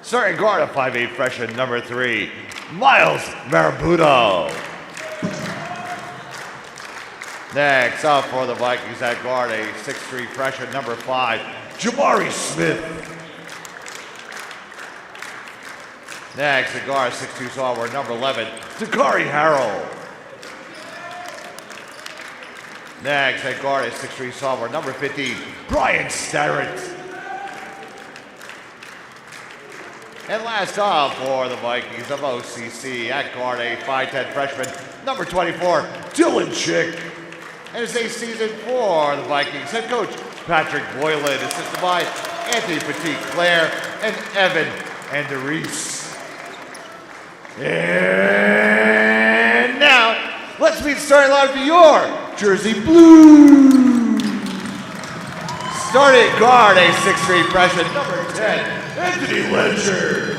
Starting guard at 5'8", freshman number 3, Miles Marabuto. Next up for the Vikings at guard, a 6'3", freshman number 5, Jamari Smith. Next at guard, 6'2", sophomore number 11, Dakari Harrell. Next at guard, a 6'3", sophomore number 15, Brian Starrett. And last up for the Vikings of OCC at guard, a 5'10", freshman number 24, Dylan Chick. And it's a season for the Vikings head coach Patrick Boylan, assisted by Anthony Petit-Claire and Evan Andrees. And now, let's meet the starting line for your Jersey Blues. Starting guard, a 6'3", freshman number 10, Anthony Ledger.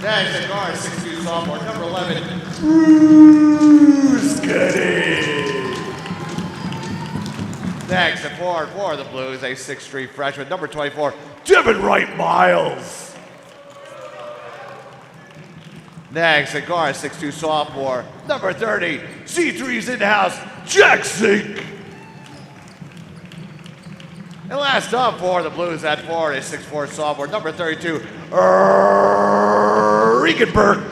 Next at guard, 6'2", sophomore number 11, Bruce Gooding. Next at forward for the Blues, a 6'3", freshman number 24, Devin Wright Miles. Next at guard, 6'2", sophomore number 30, C3's in-house, Jack Zink. And last up for the Blues at forward, a 6'4", sophomore number 32, Regan Burke.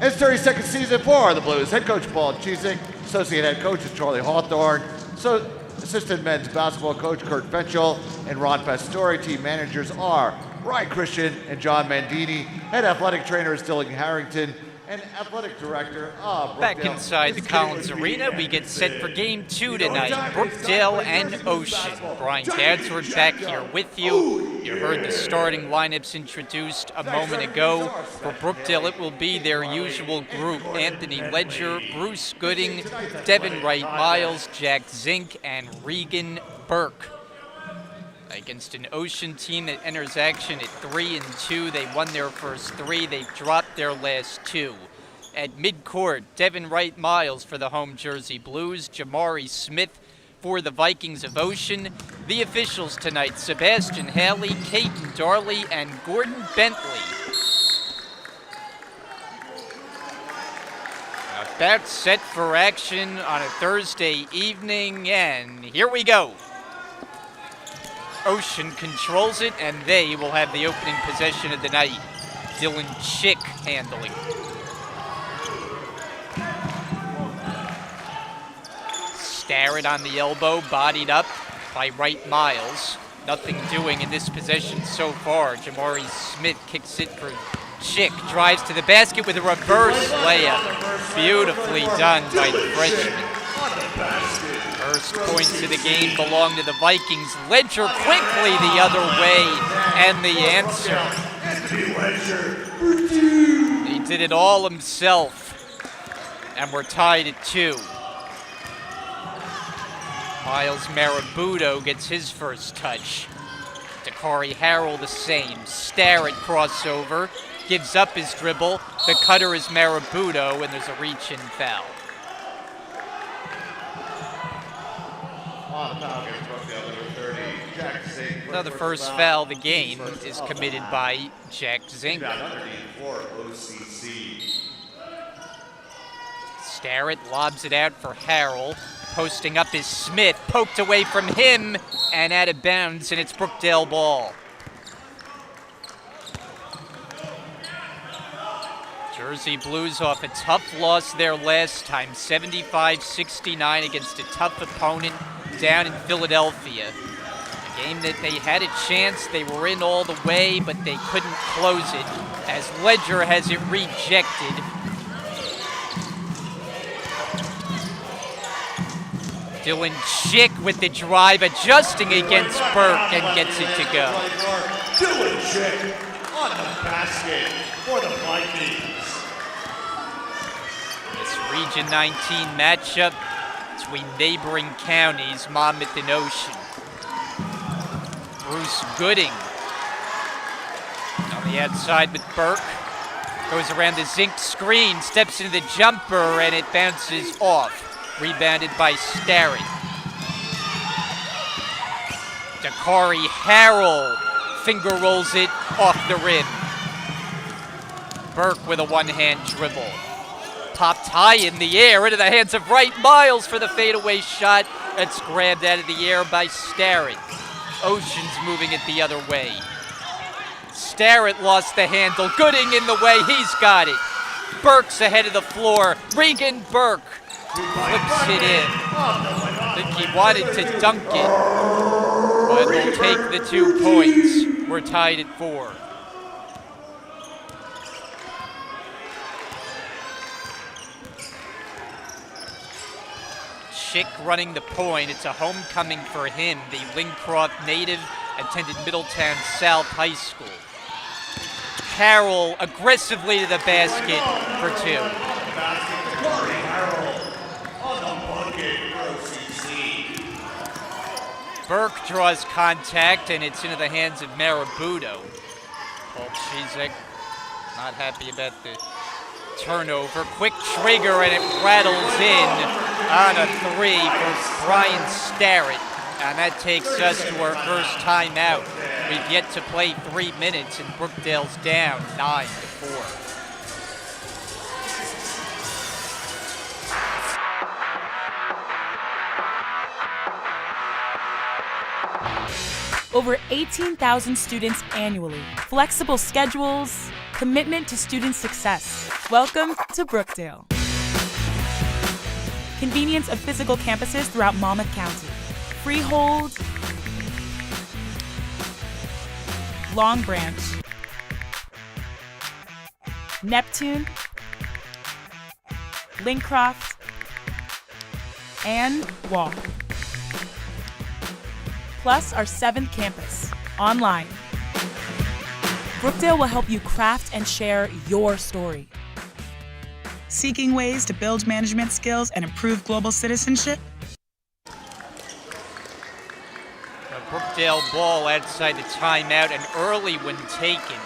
It's 32nd season for the Blues. Head coach Paul Chizek, associate head coach is Charlie Hawthorne, so assistant men's basketball coach Kurt Fetchel and Ron Pastore. Team managers are Ryan Christian and John Mandini. Head athletic trainer is Dylan Harrington. And athletic director of Brookdale. Back inside the Collins Arena, we get set for game 2 tonight. Brookdale and Ocean. Brian Gadsford back here with you. You heard the starting lineups introduced a moment ago. For Brookdale, it will be their usual group. Anthony Ledger, Bruce Gooding, Devin Wright Miles, Jack Zink, and Regan Burke. Against an Ocean team that enters action at 3-2. They won their first 3. They've dropped their last 2. At midcourt, Devin Wright Miles for the home Jersey Blues, Jamari Smith for the Vikings of Ocean. The officials tonight, Sebastian Haley, Caden Darley, and Gordon Bentley. About set for action on a Thursday evening, and here we go. Ocean controls it, and they will have the opening possession of the night. Dylan Chick handling. Starrett on the elbow, bodied up by Wright Miles. Nothing doing in this possession so far. Jamari Smith kicks it for Chick, drives to the basket with a reverse layup. Beautifully done by the freshman. First points of the game belong to the Vikings. Ledger quickly the other way, and the answer. He did it all himself, and we're tied at 2. Miles Marabuto gets his first touch. Dakari Harrell the same. Starrett crossover, gives up his dribble. The cutter is Marabuto, and there's a reach-in foul. Another first foul of the game is committed by Jack Zink. Starrett lobs it out for Harrell. Posting up is Smith, poked away from him and out of bounds, and it's Brookdale ball. Jersey Blues off a tough loss there last time, 75-69 against a tough opponent down in Philadelphia. A game that they had a chance, they were in all the way, but they couldn't close it as Ledger has it rejected. Dylan Chick with the drive, adjusting against Burke and gets it to go. Dylan Chick on the basket for the Vikings. This Region 19 matchup between neighboring counties, Monmouth and Ocean. Bruce Gooding on the outside with Burke. Goes around the Zink screen, steps into the jumper, and it bounces off. Rebounded by Starrett. Dakari Harrell finger rolls it off the rim. Burke with a one-hand dribble. Popped high in the air into the hands of Wright Miles for the fadeaway shot. That's grabbed out of the air by Starrett. Ocean's moving it the other way. Starrett lost the handle. Gooding in the way. He's got it. Burke's ahead of the floor. Regan Burke flips it in. I think he wanted to dunk it, but we'll take the 2 points. We're tied at 4. Chick running the point. It's a homecoming for him. The Lincroft native attended Middletown South High School. Carroll aggressively to the basket for 2. Burke draws contact, and it's into the hands of Marabudo. Paul Chizek not happy about the turnover. Quick trigger, and it rattles in on a 3 for Brian Starrett. And that takes us to our first timeout. We've yet to play 3 minutes, and Brookdale's down 9-4. Over 18,000 students annually, flexible schedules, commitment to student success. Welcome to Brookdale. Convenience of physical campuses throughout Monmouth County. Freehold, Long Branch, Neptune, Lincroft, and Wall. Plus our 7th campus, online. Brookdale will help you craft and share your story. Seeking ways to build management skills and improve global citizenship? A Brookdale ball outside the timeout, and early when taken.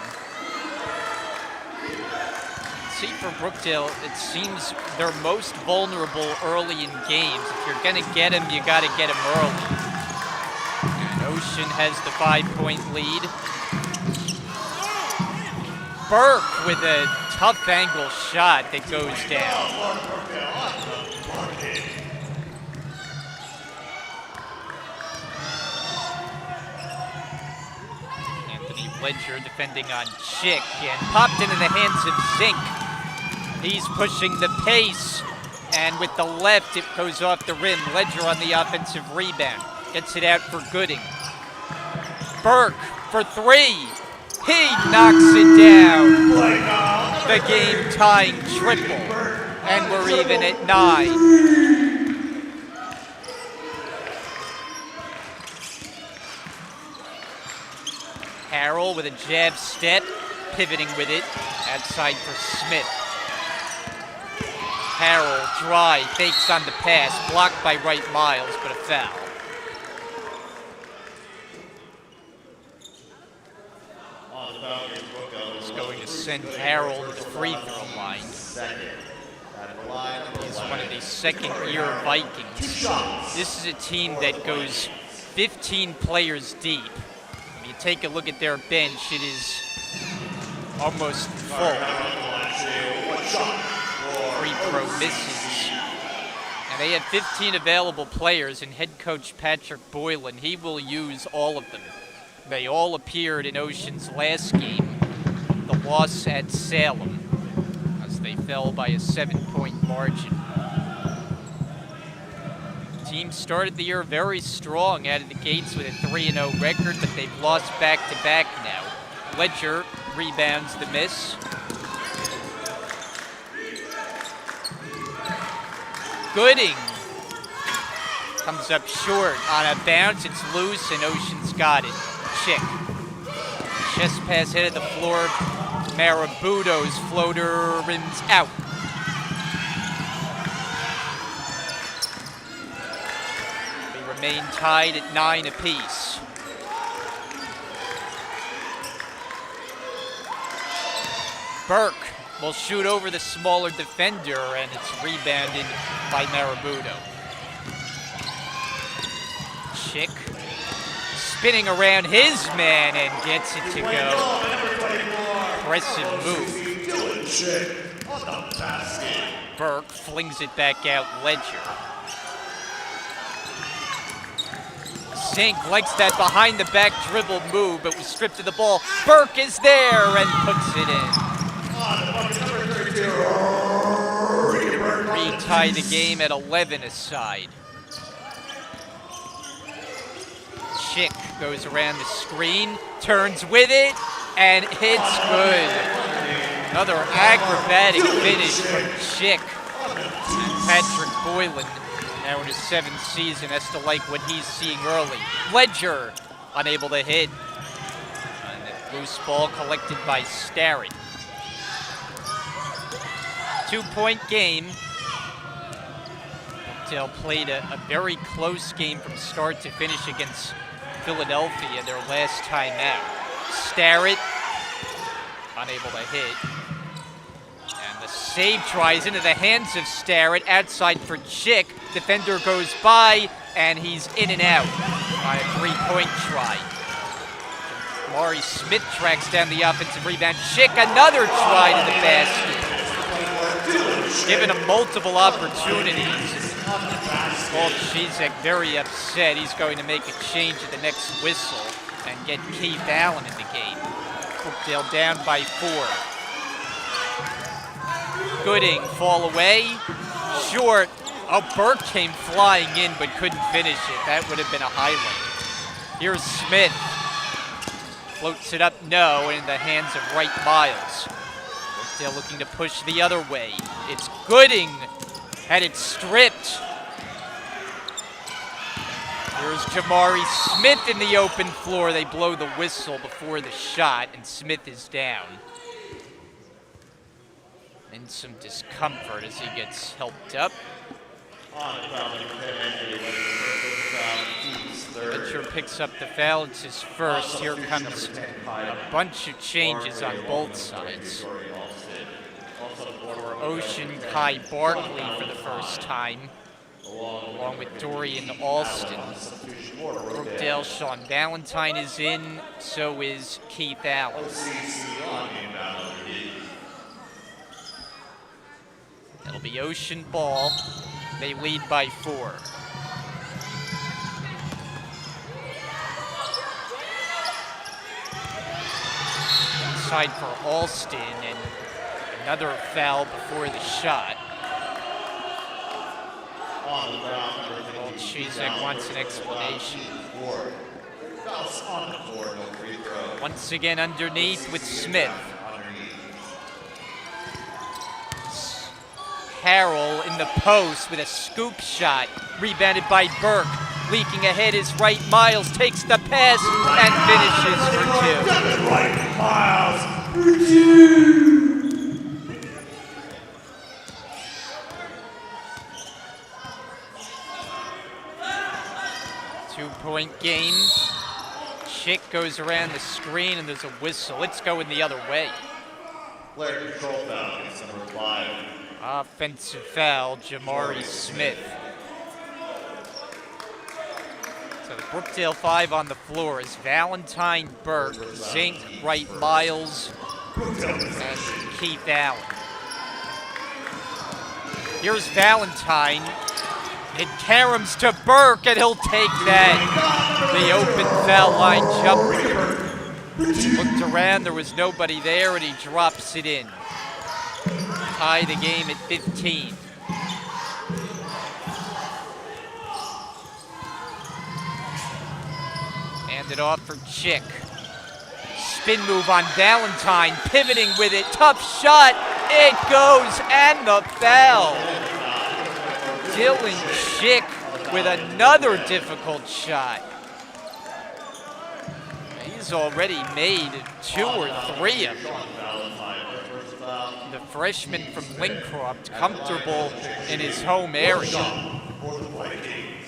See, for Brookdale, it seems they're most vulnerable early in games. If you're going to get them, you got to get them early. Ocean has the 5-point lead. Burke with a tough angle shot that goes down. Anthony Ledger defending on Chick and popped into the hands of Zink. He's pushing the pace, and with the left it goes off the rim. Ledger on the offensive rebound. Gets it out for Gooding. Burke for 3. He knocks it down. The game-tying triple. And we're even at 9. Harrell with a jab step, pivoting with it. Outside for Smith. Harrell, dry, fakes on the pass. Blocked by Wright Miles, but a foul. He's going to send Harrell to the free throw line. He's one of the second-year Vikings. This is a team that goes 15 players deep. When you take a look at their bench, it is almost full. Free throw misses. And they have 15 available players, and head coach Patrick Boylan, he will use all of them. They all appeared in Ocean's last game, the loss at Salem, as they fell by a 7-point margin. The team started the year very strong out of the gates with a 3-0 record, but they've lost back-to-back now. Ledger rebounds the miss. Gooding comes up short on a bounce. It's loose, and Ocean's got it. Chick. Chest pass head of the floor. Marabudo's floater rims out. They remain tied at 9 apiece. Burke will shoot over the smaller defender, and it's rebounded by Marabudo. Chick spinning around his man and gets it to go. Impressive move. Burke flings it back out. Ledger. Zink likes that behind the back dribble move, but was stripped of the ball. Burke is there and puts it in. Retie the game at 11 aside. Chick goes around the screen, turns with it, and hits good. Another acrobatic finish from Chick. And Patrick Boylan, now in his 7th season, has to like what he's seeing early. Ledger, unable to hit. And the loose ball collected by Starrett. 2-point game. Brookdale played a very close game from start to finish against Philadelphia their last time out. Starrett, unable to hit. And the save tries into the hands of Starrett, outside for Chick. Defender goes by, and he's in and out on a 3-point try. Maury Smith tracks down the offensive rebound. Chick, another try to the basket. Given him multiple opportunities. Paul Chizek very upset. He's going to make a change at the next whistle and get Keith Allen in the game. Brookdale down by 4. Gooding, fall away. Short. Oh, Burke came flying in but couldn't finish it. That would have been a highlight. Here's Smith. Floats it up, no, and in the hands of Wright Miles. Brookdale looking to push the other way. It's Gooding. Had it stripped. Here's Jamari Smith in the open floor. They blow the whistle before the shot, and Smith is down. In some discomfort as he gets helped up. Ledger picks up the foul. It's his first. Here comes a bunch of changes on both sides. For Ocean, Kai Barkley for the first time, along with Dorian Alston. Brookdale, Sean Valentine is in, so is Keith Allen. It'll be Ocean ball. They lead by 4. Inside for Alston, and another foul before the shot. Old Chizek wants an explanation. Once again underneath with Smith. Harrell in the post with a scoop shot. Rebounded by Burke. Leaking ahead is Wright Miles. Takes the pass and finishes for 2. Wright Miles for 2. Two-point game. Chick goes around the screen and there's a whistle. It's going the other way. Player control foul, number 5. Offensive foul, Jamari Smith. So the Brookdale 5 on the floor is Valentine, Burke, Zink, Wright Miles, and Keith Allen. Here's Valentine. It caroms to Burke, and he'll take that. The open foul line jumper. Looked around, there was nobody there, and he drops it in. Tie the game at 15. Hand it off for Chick. Spin move on Valentine, pivoting with it. Tough shot. It goes, and the foul. Dylan Chick with another difficult shot. He's already made 2 or 3 of them. The freshman from Lincroft, comfortable in his home area.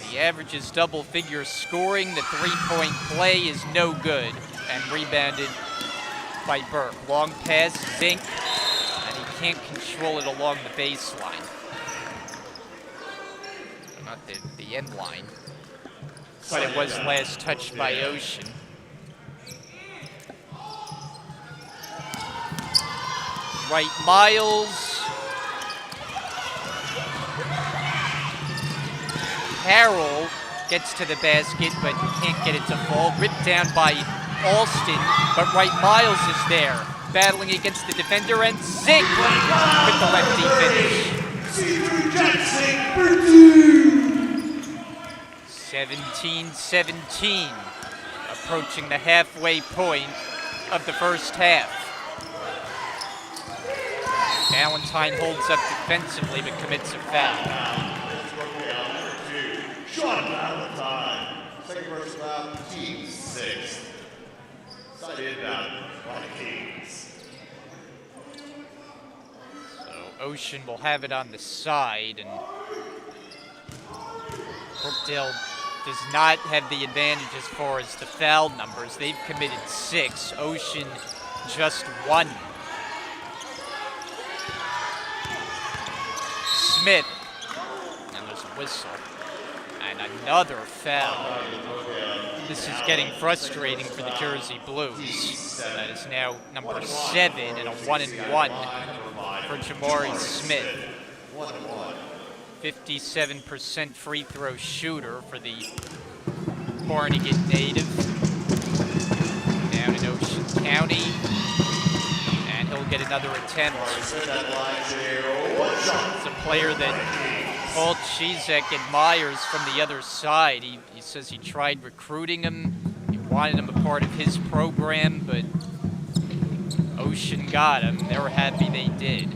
He averages double-figure scoring. The 3-point play is no good, and rebounded by Burke. Long pass, Zink, and he can't control it along the baseline. Not the end line. but it was last touched by Ocean. Right, Miles. Harrell gets to the basket, but can't get it to fall. Ripped down by Alston, but Wright Miles is there, battling against the defender, and Zink with the lefty finish. 17-17, approaching the halfway point of the first half. Valentine holds up defensively, but commits a foul. Sean Valentine. Second first foul, team 6. Side inbound, Vikings. So Ocean will have it on the side, and Brookdale does not have the advantage as far as the foul numbers. They've committed 6, Ocean just 1. Smith, and there's a whistle, and another foul. This is getting frustrating for the Jersey Blues. That is now number 7 and a 1-and-1 for Jamari Smith. 57% free throw shooter for the Barnegat native down in Ocean County. And he'll get another attempt. It's a player that Paul Chizek admires from the other side. He says he tried recruiting him. He wanted him a part of his program, but Ocean got him. They were happy they did.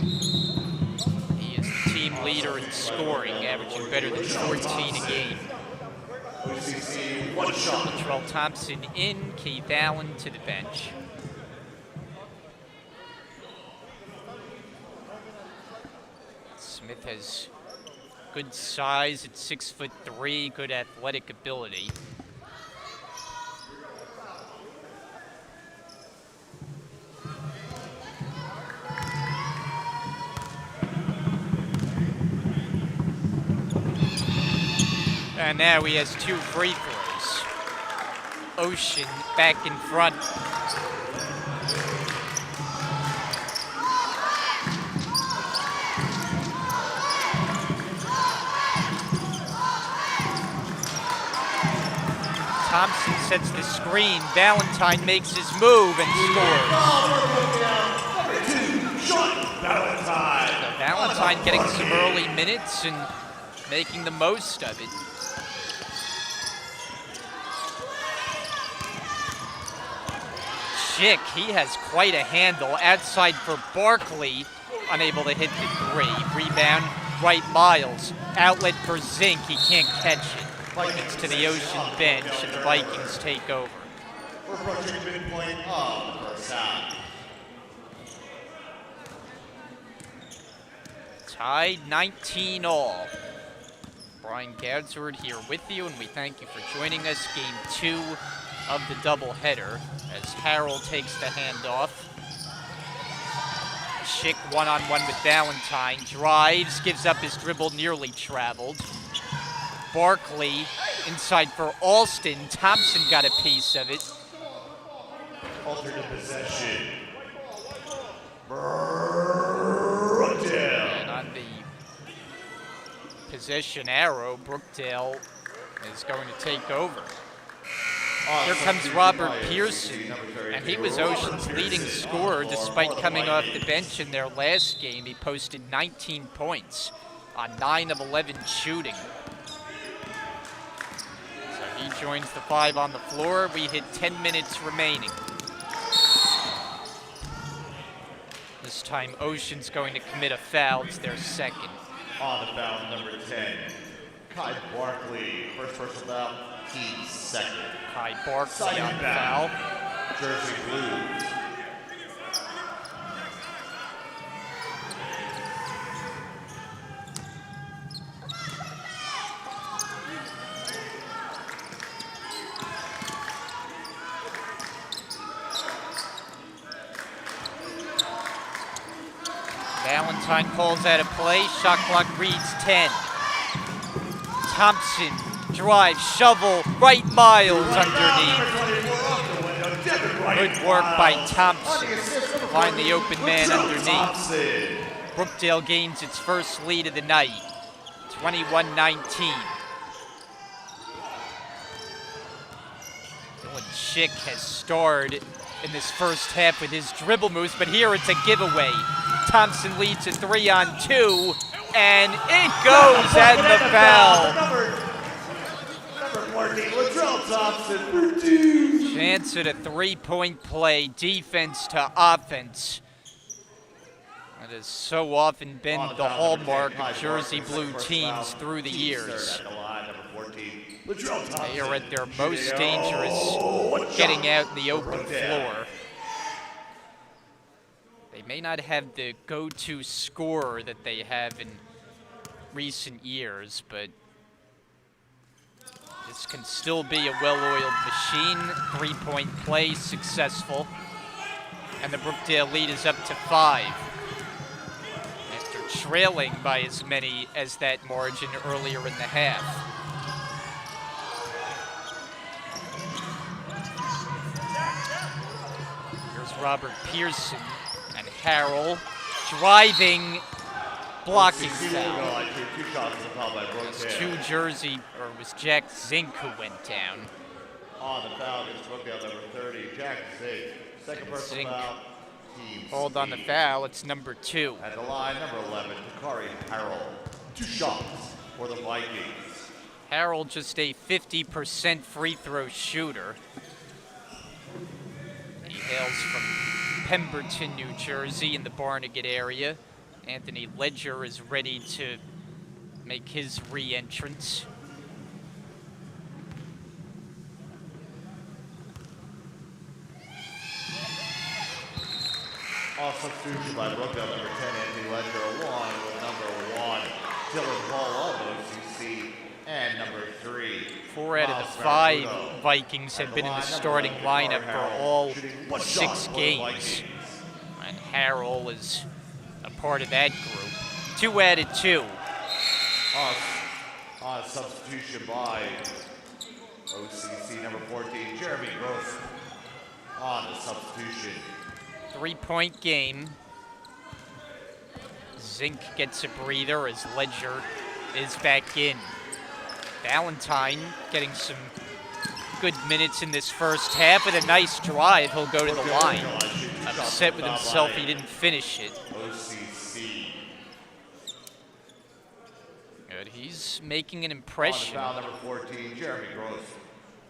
He is the team leader in scoring, averaging better than 14 a game. Latrell Thompson in, Keith Allen to the bench. Smith has good size at 6'3", good athletic ability. And now he has 2 free throws. Ocean back in front. Thompson sets the screen. Valentine makes his move and scores. So Valentine getting some early minutes and making the most of it. Schick, he has quite a handle. Outside for Barkley, unable to hit the 3. Rebound, Wright Miles. Outlet for Zink, he can't catch it. It's to the Ocean bench, and the Vikings take over. We're approaching the midpoint of the first half. Tied 19 all. Brian Gadsward here with you, and we thank you for joining us. Game 2 of the doubleheader as Harrell takes the handoff. Schick one-on-one with Valentine. Drives, gives up his dribble, nearly traveled. Barkley inside for Alston. Thompson got a piece of it. Alternate possession. Brookdale. And on the possession arrow, Brookdale is going to take over. Here comes Robert Pearson, and he was Ocean's leading scorer despite coming off the bench in their last game. He posted 19 points on 9 of 11 shooting. So he joins the 5 on the floor. We hit 10 minutes remaining. This time Ocean's going to commit a foul. It's their second. On the foul, number 10. Kai Barkley, first personal foul, team second. Kai Barkley on foul. Jersey Blues. Valentine calls out a play. Shot clock reads 10. Thompson drive, shovel, right Miles underneath. Good work by Thompson. Find the open man underneath. Brookdale gains its first lead of the night, 21-19. Dylan Schick has starred in this first half with his dribble moves, but here it's a giveaway. Thompson leads a 3-on-2, and it goes at the foul. Chance at a three-point play, defense to offense. That has so often been the hallmark of Jersey Blue teams through the years. They are at their most dangerous getting out in the open floor. They may not have the go-to scorer that they have in recent years, but this can still be a well-oiled machine. Three-point play successful. And the Brookdale lead is up to 5. After trailing by as many as that margin earlier in the half. Here's Robert Pearson and Harrell driving, blocking foul. It was it was Jack Zink who went down. On the foul against Brookdale, number 30, Jack Zink. Second personal foul. Hold on the foul, it's number 2. At the line, number 11, Takari Harrell. 2 shots for the Vikings. Harrell just a 50% free throw shooter. He hails from Pemberton, New Jersey in the Barnegat area. Anthony Ledger is ready to make his re-entrance. Off substitution by Brookdale, number 10, Anthony Ledger, along with number 1, Dylan Hall of OCC, and number 3. 4 out of the 5 Vikings have been in the starting lineup for all 6 games. And Harrell is a part of that group. 2 added 2. On substitution by OCC, number 14, Jeremy Gross. On the substitution. 3-point game. Zink gets a breather as Ledger is back in. Valentine getting some good minutes in this first half with a nice drive. He'll go to the line. Upset with himself he didn't finish it. Good, he's making an impression. On the foul, number 14, Jeremy Gross.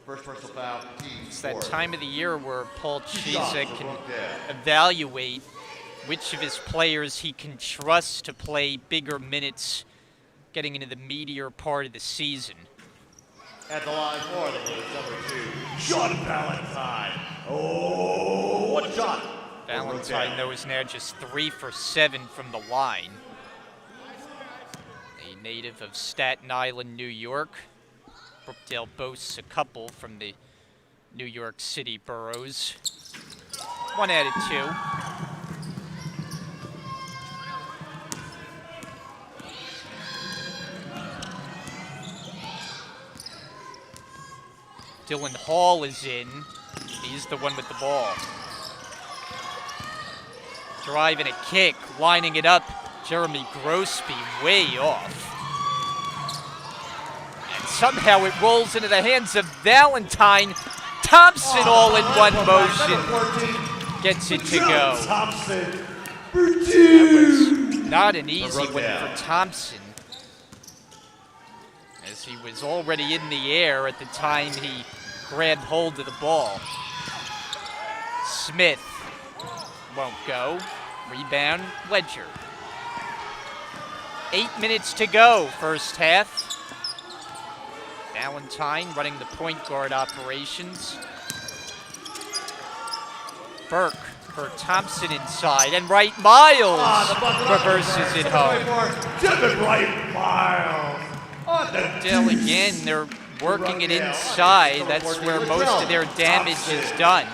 First personal foul, it's that time of the year where Paul Chizek can evaluate which of his players he can trust to play bigger minutes getting into the meatier part of the season. At the line for the Blues, number 2, Sean Valentine. Oh, what a shot! Valentine, though, is now just 3 for 7 from the line. A native of Staten Island, New York. Brookdale boasts a couple from the New York City boroughs. 1 added 2. Dylan Hall is in. He's the one with the ball. Drive and a kick, lining it up. Jeremy Grosby way off. And somehow it rolls into the hands of Valentine. Thompson all in one motion. Gets it to go. That was not an easy one for Thompson, as he was already in the air at the time he grabbed hold of the ball. Smith won't go. Rebound, Ledger. 8 minutes to go, first half. Valentine running the point guard operations. Burke for Thompson inside, and Wright Miles reverses it home. Wright Miles. Brookdale again, they're working it inside. That's where most of their damage is done.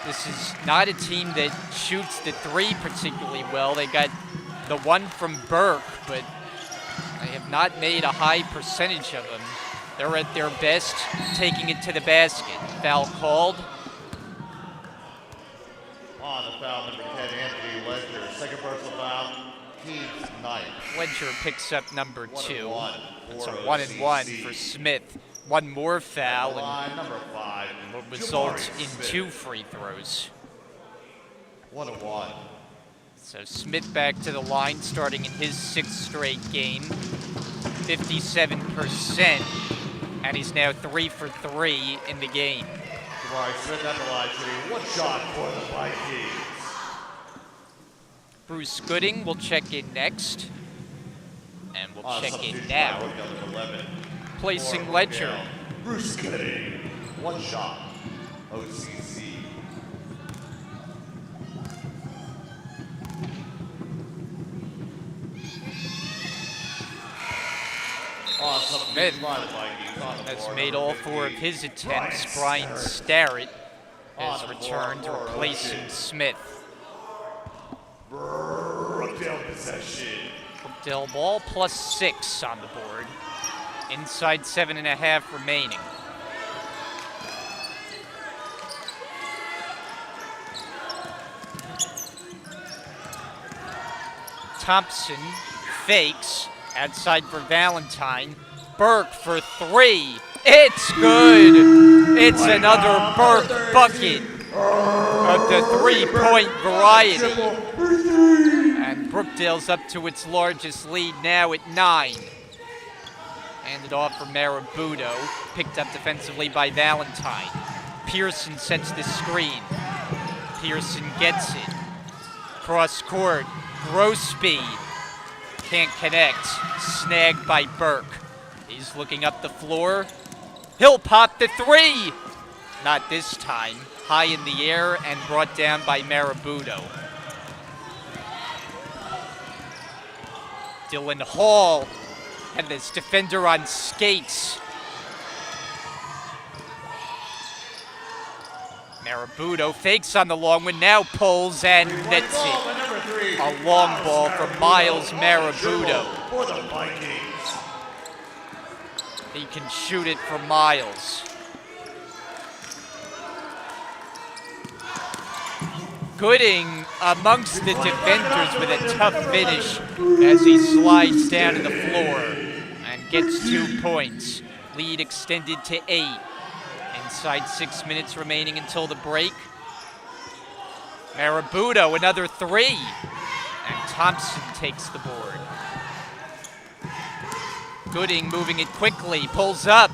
This is not a team that shoots the 3 particularly well. They got the 1 from Burke, but they have not made a high percentage of them. They're at their best, taking it to the basket. Foul called. On the foul, number 10, Anthony Ledger. Second personal foul, team's ninth. Ledger picks up number 2. 1-1 It's a for 1-and-1 OCC. for Smith. One more foul and Line number 5, will result Jabari in Smith. 2 free throws. 1-1. So Smith back to the line, starting in his 6th straight game. 57%, and he's now 3 for 3 in the game. Jabari Smith at the line shooting one shot for the Vikings. Bruce Gooding will check in next. And we'll check in Substitution by now. Brookdale, number 11. Placing For Ledger. Brookdale, Bruce Gooding. One shot. OCC. Smith has made all 4 of his attempts. Brian Starrett has returned, replacing Smith. Brookdale possession. Brookdale ball +6 on the board. Inside 7.5 remaining. Thompson fakes. Outside for Valentine. Burke for 3. It's good. It's another Burke bucket of the 3-point variety. And Brookdale's up to its largest lead now at 9. Handed off for Marabudo. Picked up defensively by Valentine. Pearson sets the screen. Pearson gets it. Cross court. Grosby. Can't connect. Snagged by Burke. He's looking up the floor. He'll pop the 3. Not this time. High in the air and brought down by Marabudo. Dylan Hall and this defender on skates. Marabudo fakes on the long one, now pulls and nets it. A long ball from Miles Marabudo. For the Vikings. He can shoot it from Miles. Gooding amongst the defenders with a tough finish as he slides down to the floor and gets 2 points. Lead extended to 8. Inside 6 minutes remaining until the break. Marabudo, another 3. And Thompson takes the board. Gooding moving it quickly, pulls up.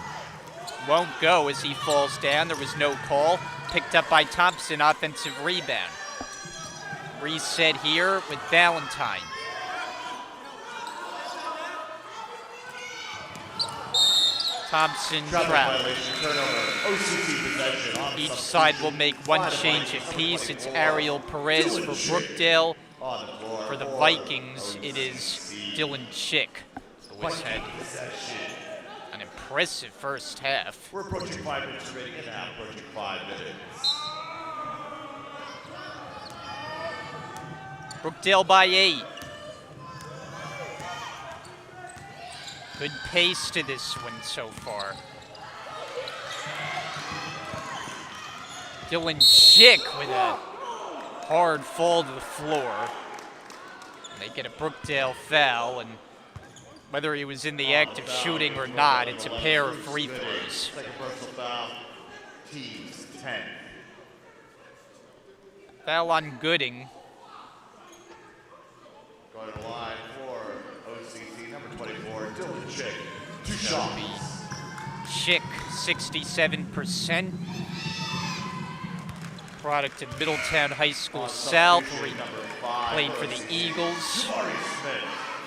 Won't go as he falls down. There was no call. Picked up by Thompson, offensive rebound. Reset here with Valentine. Thompson trapped. Each side will make one change apiece. It's Ariel Perez for Brookdale. For the Vikings, it is Dylan Chick, who has had an impressive first half. We're approaching 5 minutes remaining in the half, approaching 5 minutes. Brookdale by 8. Good pace to this one so far. Dylan Chick with a hard fall to the floor. They get a Brookdale foul, and whether he was in the act of shooting or not, it's a pair of free throws. Second personal foul, team's 10. Foul on Gooding. Going to the line for OCC, number 24, Dylan Chick. 2 shots. Chick, 67%. Product of Middletown High School South, where he played for the Eagles. Jabari Smith.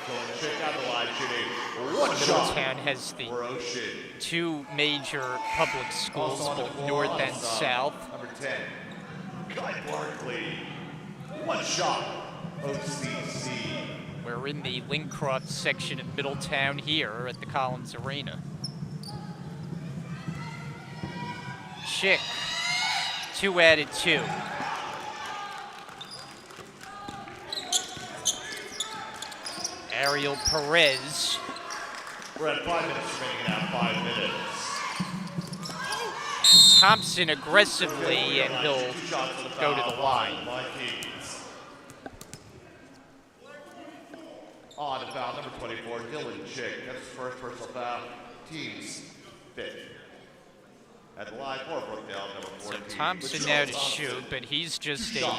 Dylan Chick out the line shooting 1 shot. Middletown has the For Ocean. 2 major public schools, both north and south. Number 10, Guy Barkley. 1 shot. OCC. We're in the Lincroft section of Middletown here at the Collins Arena. Chick, 2 added 2. Ariel Perez We're at 5 minutes remaining now, 5 minutes. Thompson aggressively, and he'll go to the line. Vikings. On to foul number 24, Dylan Chick. That's his first personal foul. Team's 5th. At the line for Brookdale, number 14. So Thompson now to shoot, but he's just a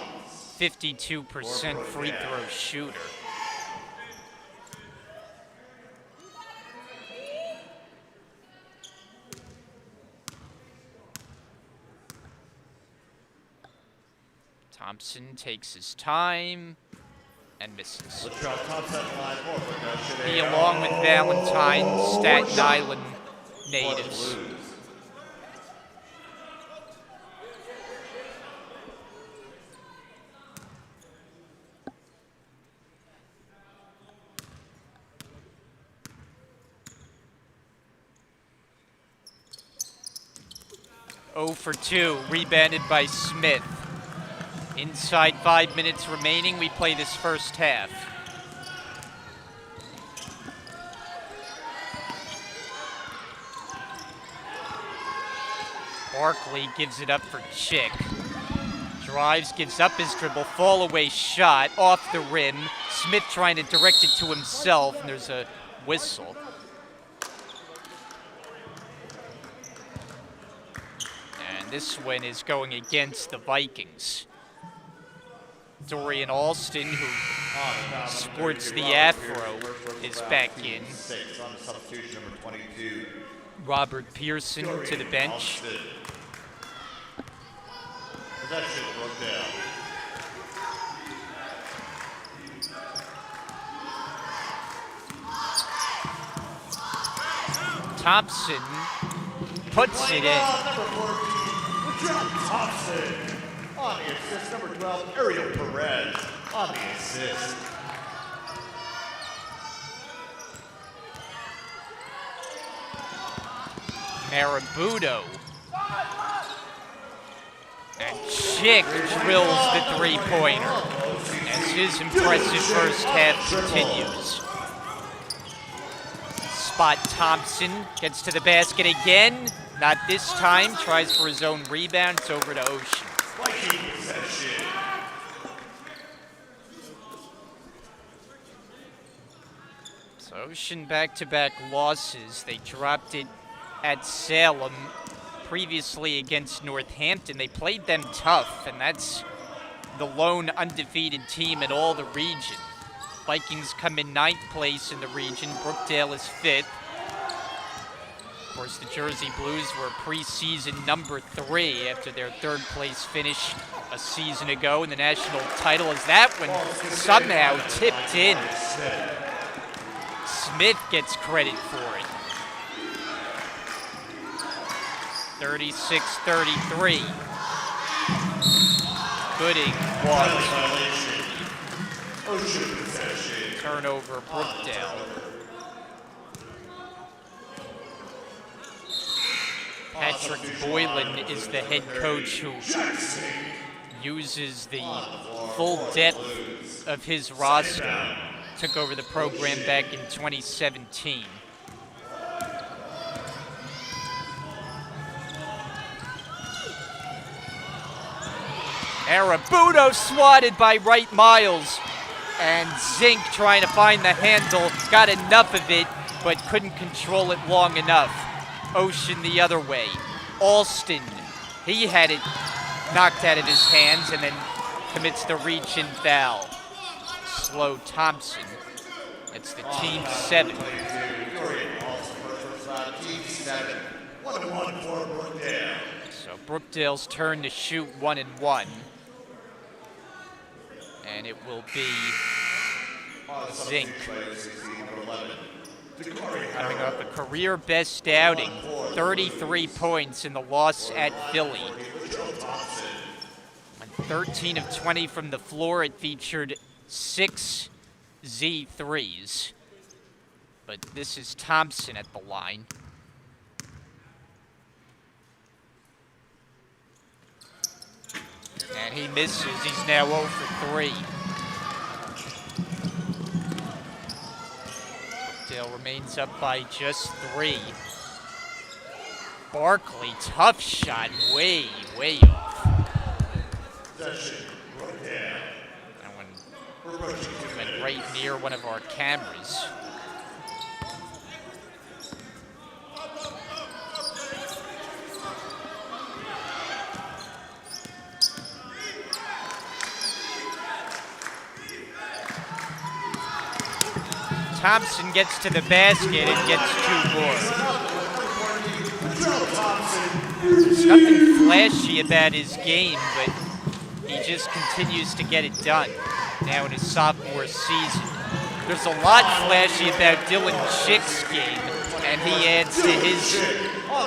52% free throw shooter. Thompson takes his time and misses. He, along with Valentine, Staten Island natives. Oh for 2, rebounded by Smith. Inside 5 minutes remaining, we play this first half. Barkley gives it up for Chick. Drives, gives up his dribble, fall away shot, off the rim. Smith trying to direct it to himself, and there's a whistle. And this one is going against the Vikings. Dorian Alston, who sports the afro, is back in. Robert Pearson to the bench. Thompson puts it in. Thompson on the assist, number 12, Ariel Perez on the assist. Marabutto. And Chick drills the three-pointer as his impressive first half continues. Spot Thompson, gets to the basket again. Not this time, tries for his own rebound. It's over to Ocean. So Ocean back-to-back losses. They dropped it at Salem previously against Northampton. They played them tough, and that's the lone undefeated team in all the region. Vikings come in 9th place in the region. Brookdale is 5th. Of course, the Jersey Blues were preseason number 3 after their 3rd place finish a season ago in the national title, as that one somehow tipped in. Smith gets credit for it. 36-33. Gooding walks. Turnover, Brookdale. Patrick Boylan is the head coach who uses the full depth of his roster. Took over the program back in 2017. Marabutto swatted by Wright Miles. And Zink trying to find the handle, got enough of it, but couldn't control it long enough. Ocean the other way. Alston, he had it knocked out of his hands and then commits the reach-in foul. Slow Thompson. It's the team 7. So Brookdale's turn to shoot 1 and 1. And it will be Zink coming off a career best outing, 33 points in the loss at Philly. And 13 of 20 from the floor. It featured 6 Z3s. But this is Thompson at the line. And he misses. He's now 0 for 3. Brookdale remains up by just 3. Barkley, tough shot, way off. That one went right near one of our cameras. Thompson gets to the basket and gets 2 more. There's nothing flashy about his game, but he just continues to get it done now in his sophomore season. There's a lot flashy about Dylan Chick's game, and he adds to his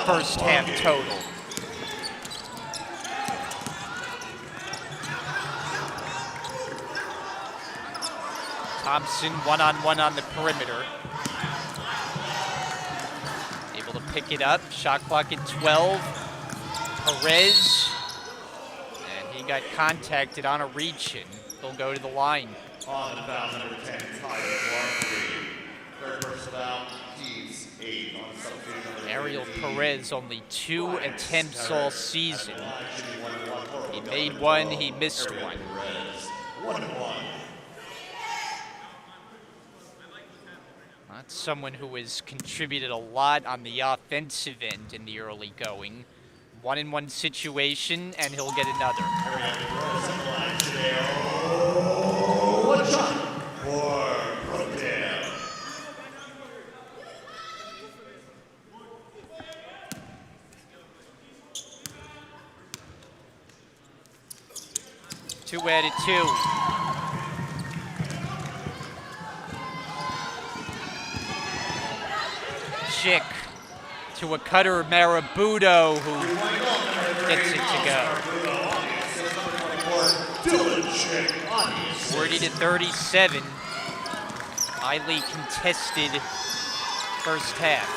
first half total. Thompson one-on-one on the perimeter. Able to pick it up. Shot clock at 12. Perez. And he got contacted on a reach-in. He'll go to the line. On the foul, number 10, Tyler 3. Third personal foul, Keys 8 on substitution. Ariel Perez, only 2 attempts all season. He made one, he missed one. 1-1. Not someone who has contributed a lot on the offensive end in the early going. 1-on-1 situation, and he'll get another. One shot for Brookdale. Two added 2. Chick to a cutter, Marabudo, who gets it to go. 40-37. Highly contested first half.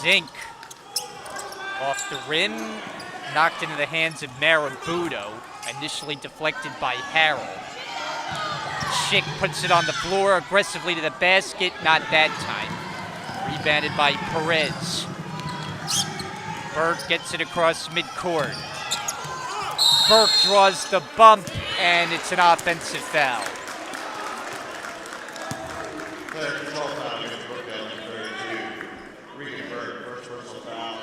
Zink off the rim, knocked into the hands of Marabudo, initially deflected by Harrell. Chick puts it on the floor aggressively to the basket, not that time. Rebounded by Perez. Burke gets it across midcourt. Burke draws the bump, and it's an offensive foul. Player control foul against Brookdale, number 32. Regan Burke, first personal foul.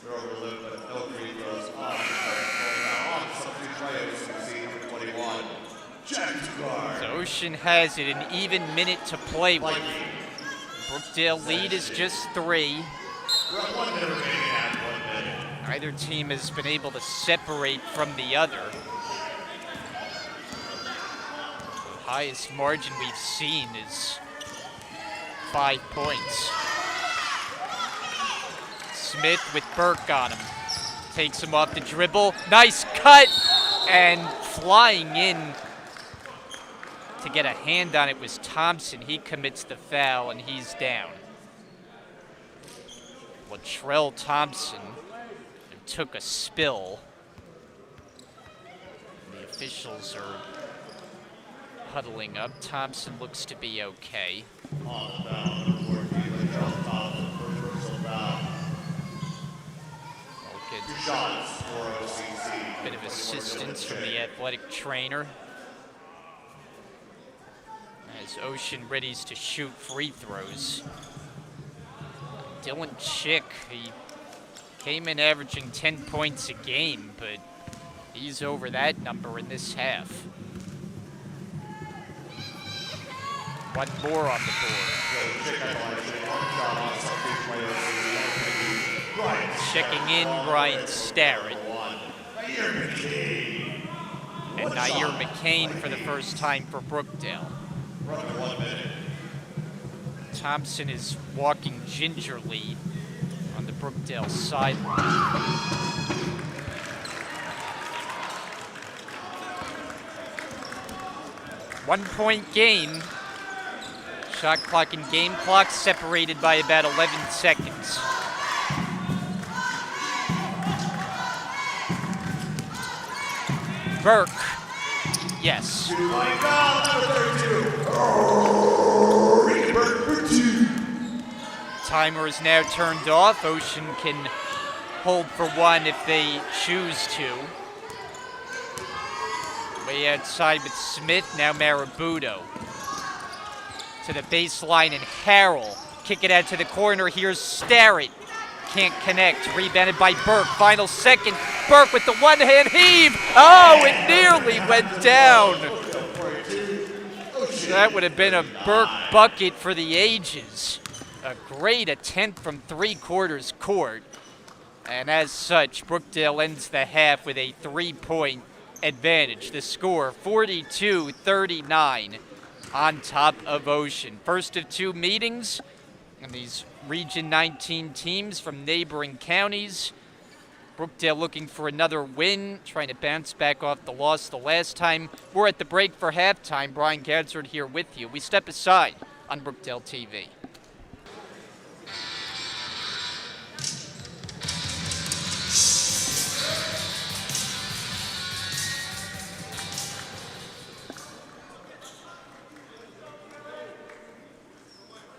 They're overlooked, but no free throws on. On substitute, number 21. Jack guard. So Ocean has it, an even minute to play with. Brookdale lead is just 3. 1 minute remaining at 1 minute. Neither team has been able to separate from the other. The highest margin we've seen is 5 points. Smith with Burke on him. Takes him off the dribble. Nice cut! And flying in to get a hand on it was Thompson. He commits the foul, and he's down. Latrell Thompson took a spill. The officials are huddling up. Thompson looks to be okay. On the foul, number 14, Latrell Thompson, first personal foul. We'll get 2 shots for OCC. a bit of assistance from the athletic trainer. As Ocean readies to shoot free throws. Dylan Chick, he came in averaging 10 points a game, but he's over that number in this half. One more on the board. Checking in, Brian Starrett. And Nair McCain for the first time for Brookdale. Thompson is walking gingerly on the Brookdale sideline. 1 point game. Shot clock and game clock separated by about 11 seconds. Burke. Yes. Timer is now turned off. Ocean can hold for one if they choose to. Way outside with Smith, now Marabudo. To the baseline and Harrell. Kick it out to the corner. Here's Starrett. Can't connect. Rebounded by Burke. Final second. Burke with the one-hand heave. Oh, it nearly went down. That would have been a Burke bucket for the ages. A great attempt from three-quarters court. And as such, Brookdale ends the half with a 3-point advantage. The score, 42-39 on top of Ocean. First of two meetings, and these Region 19 teams from neighboring counties. Brookdale looking for another win, trying to bounce back off the loss the last time. We're at the break for halftime. Brian Gadsford here with you. We step aside on Brookdale TV.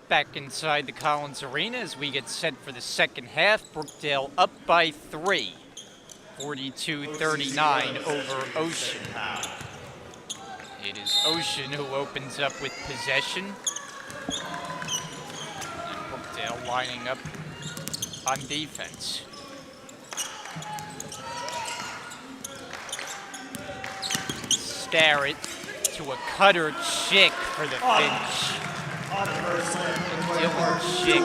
Back inside the Collins Arena as we get set for the second half. Brookdale up by 3, 42-39 over Ocean. It is Ocean who opens up with possession. And Brookdale lining up on defense. Starrett to a cutter Chick for the finish. Dylan Chick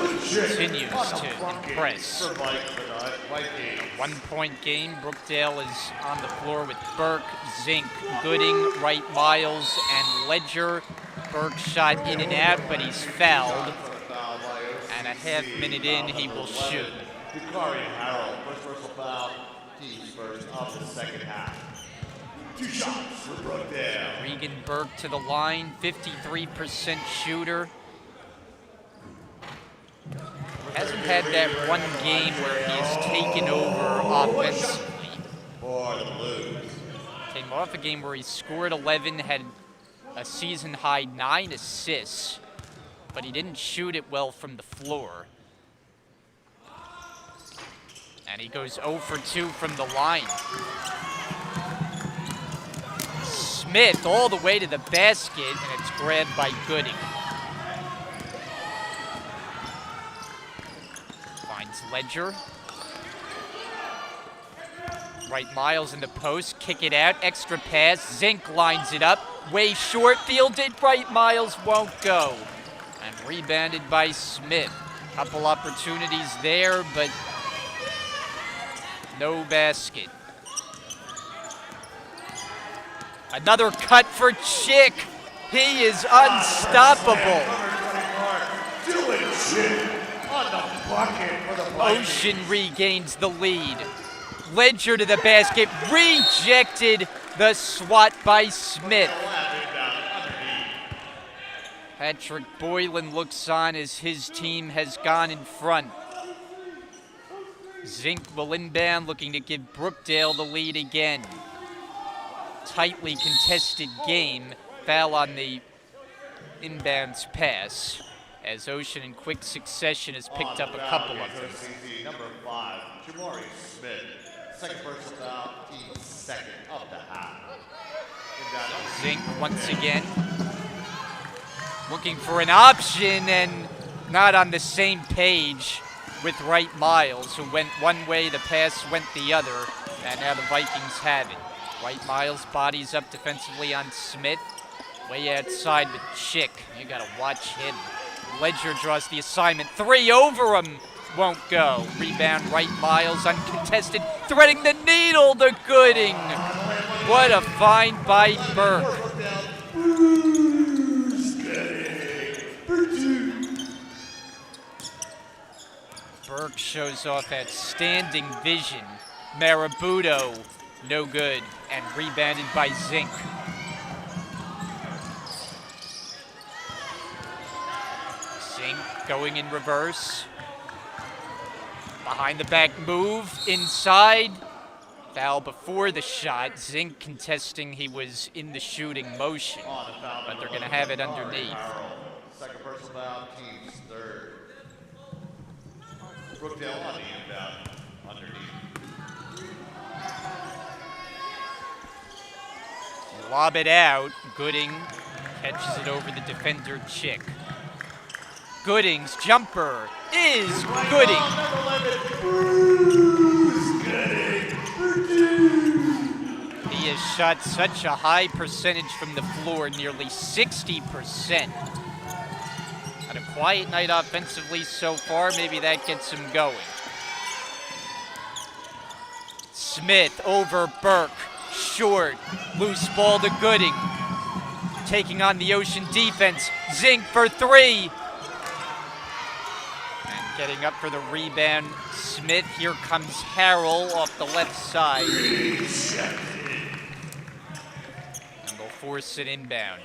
continues to impress. A 1-point game. Brookdale is on the floor with Burke, Zink, Gooding, Wright Miles, and Ledger. Burke shot in and out, but he's fouled. And a half minute in, he will shoot. Vicari and Harrell, first personal foul, teams first of the second half. 2 shots for Brookdale. Regan Burke to the line, 53% shooter. Hasn't had that one game where he's taken over offensively. For the Blues. Came off a game where he scored 11, had a season-high 9 assists, but he didn't shoot it well from the floor. And he goes 0 for 2 from the line. Smith all the way to the basket, and it's grabbed by Gooding. Finds Ledger. Wright Miles in the post, kick it out, extra pass, Zink lines it up, way short, fielded, Wright Miles won't go. And rebounded by Smith. Couple opportunities there, but no basket. Another cut for Chick. He is unstoppable. Ocean regains the lead. Ledger to the basket, rejected the swat by Smith. Patrick Boylan looks on as his team has gone in front. Zink will inbound, looking to give Brookdale the lead again. Tightly contested game. Foul on the inbounds pass, as Ocean in quick succession has picked up a couple of them. Number 5, Jamari Smith. Second personal foul, team second of the half. Zink once again looking for an option and not on the same page with Wright Miles, who went one way, the pass went the other, and now the Vikings have it. Wright Miles bodies up defensively on Smith. Way outside with Chick. You gotta watch him. Ledger draws the assignment. 3 over him. Won't go. Rebound Wright Miles uncontested. Threading the needle to Gooding. What a find by Burke. Burke shows off outstanding vision. Marabudo, no good, and rebounded by Zink. Zink going in reverse. Behind the back move, inside. Foul before the shot. Zink contesting he was in the shooting motion, but they're going to have it underneath. Second personal foul, team's third. Brookdale on the inbound, underneath. Lob it out. Gooding catches it over the defender, Chick. Gooding's jumper is Gooding. He has shot such a high percentage from the floor, nearly 60%. Had a quiet night offensively so far. Maybe that gets him going. Smith over Burke. Short. Loose ball to Gooding. Taking on the Ocean defense. Zink for three. And getting up for the rebound, Smith. Here comes Harrell off the left side. And they'll force it inbound.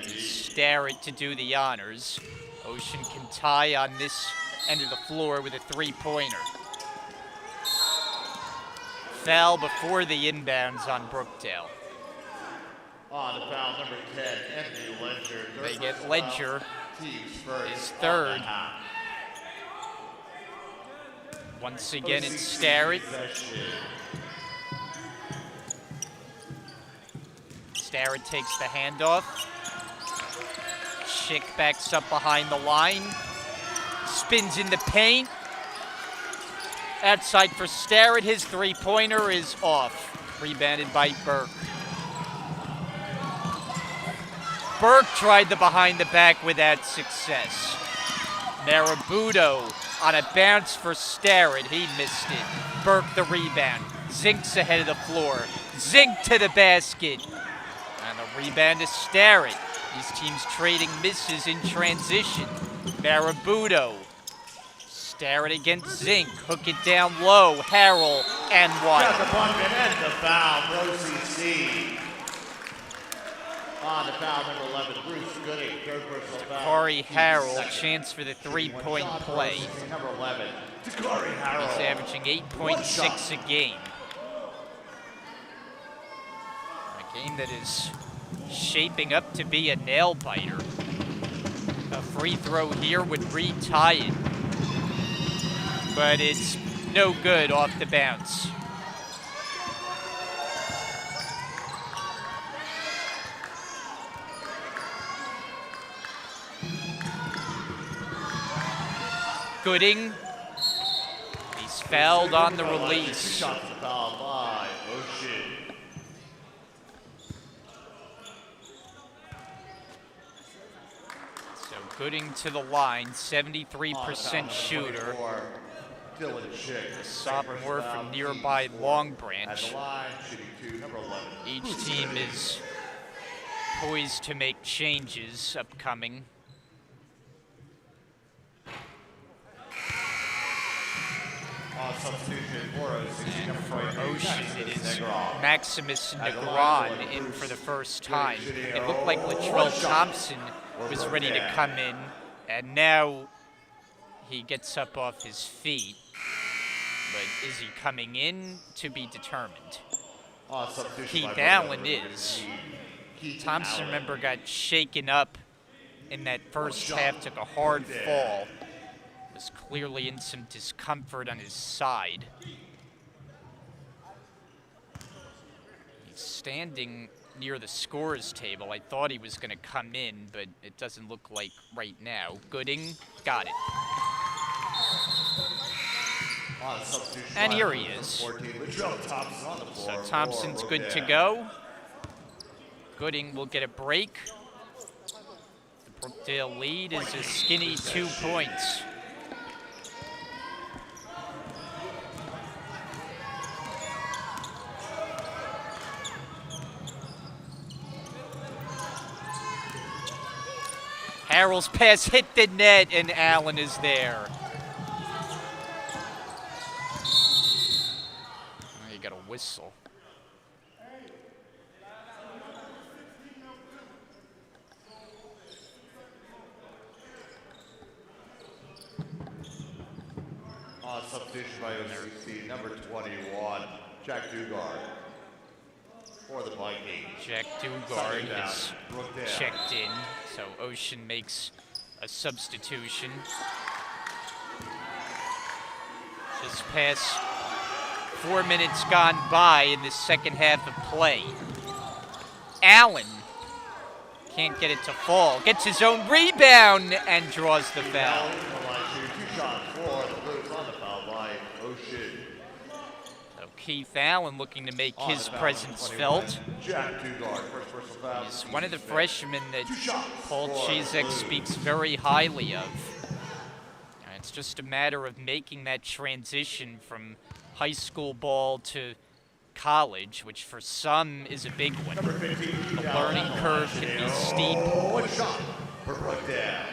Starrett to do the honors. Ocean can tie on this end of the floor with a three-pointer. Foul before the inbounds on Brookdale. On the foul, number 10, Anthony Ledger. They get Ledger, his Third. third. Once again, it's Starrett. Starrett takes the handoff. Schick backs up behind the line. Spins in the paint. Outside for Starrett. His three-pointer is off. Rebounded by Burke. Burke tried the behind the back without success. Marabutto on a bounce for Starrett. He missed it. Burke the rebound. Zink's ahead of the floor. Zink to the basket. And the rebound is Starrett. These teams trading misses in transition. Marabutto. Starrett against Zink. Hook it down low. Harrell and one. Got the bucket and the foul, OCC. On the foul, number 11, Bruce Gooding, third personal foul. Corey Harrell, chance for the three-point play. Number 11, Corey Harrell. He's averaging 8.6 a game. A game that is shaping up to be a nail-biter. A free throw here would retie it. But it's no good off the bounce. Gooding. He's fouled on the release. Shots fouled by Ocean. So Gooding to the line, 73% shooter. Dylan Schick, Sophomore from nearby Long at Branch. the line, shooting two, number 11. Each team is poised to make changes upcoming. Substitution for And OCC. for Ocean, it is Maximus Negron in for the first time. It looked like Latrell Thompson was ready to come in, and now he gets up off his feet. But is he coming in? To be determined. Keith Allen is. Thompson, remember, got shaken up in that first half, took a hard fall. Was clearly in some discomfort on his side. He's standing near the scorer's table. I thought he was going to come in, but it doesn't look like right now. Gooding got it. And here he is. So Thompson's good to go. Gooding will get a break. The Brookdale lead is a skinny 2 points. Harrell's pass hit the net, and Allen is there. Oh, you got a whistle. Substitution by OCC, number 21, Jack Dugard for the Vikings. Jack Dugard Second down, has Brookdale. checked in, so Ocean makes a substitution. Just past 4 minutes gone by in the second half of play. Allen can't get it to fall. Gets his own rebound and draws the foul. Allen from the line shooting 2 shots for the Blues on the foul by Ocean. So Keith Allen looking to make On his the foul, presence 21, felt. Jack Dugard, first personal foul. He's one of the freshmen that 2 shots Paul for the Chizek Blues. speaks very highly of. And it's just a matter of making that transition from high school ball to college, which for some is a big one. Number 15, The learning curve can be steep. 1 shot for Brookdale.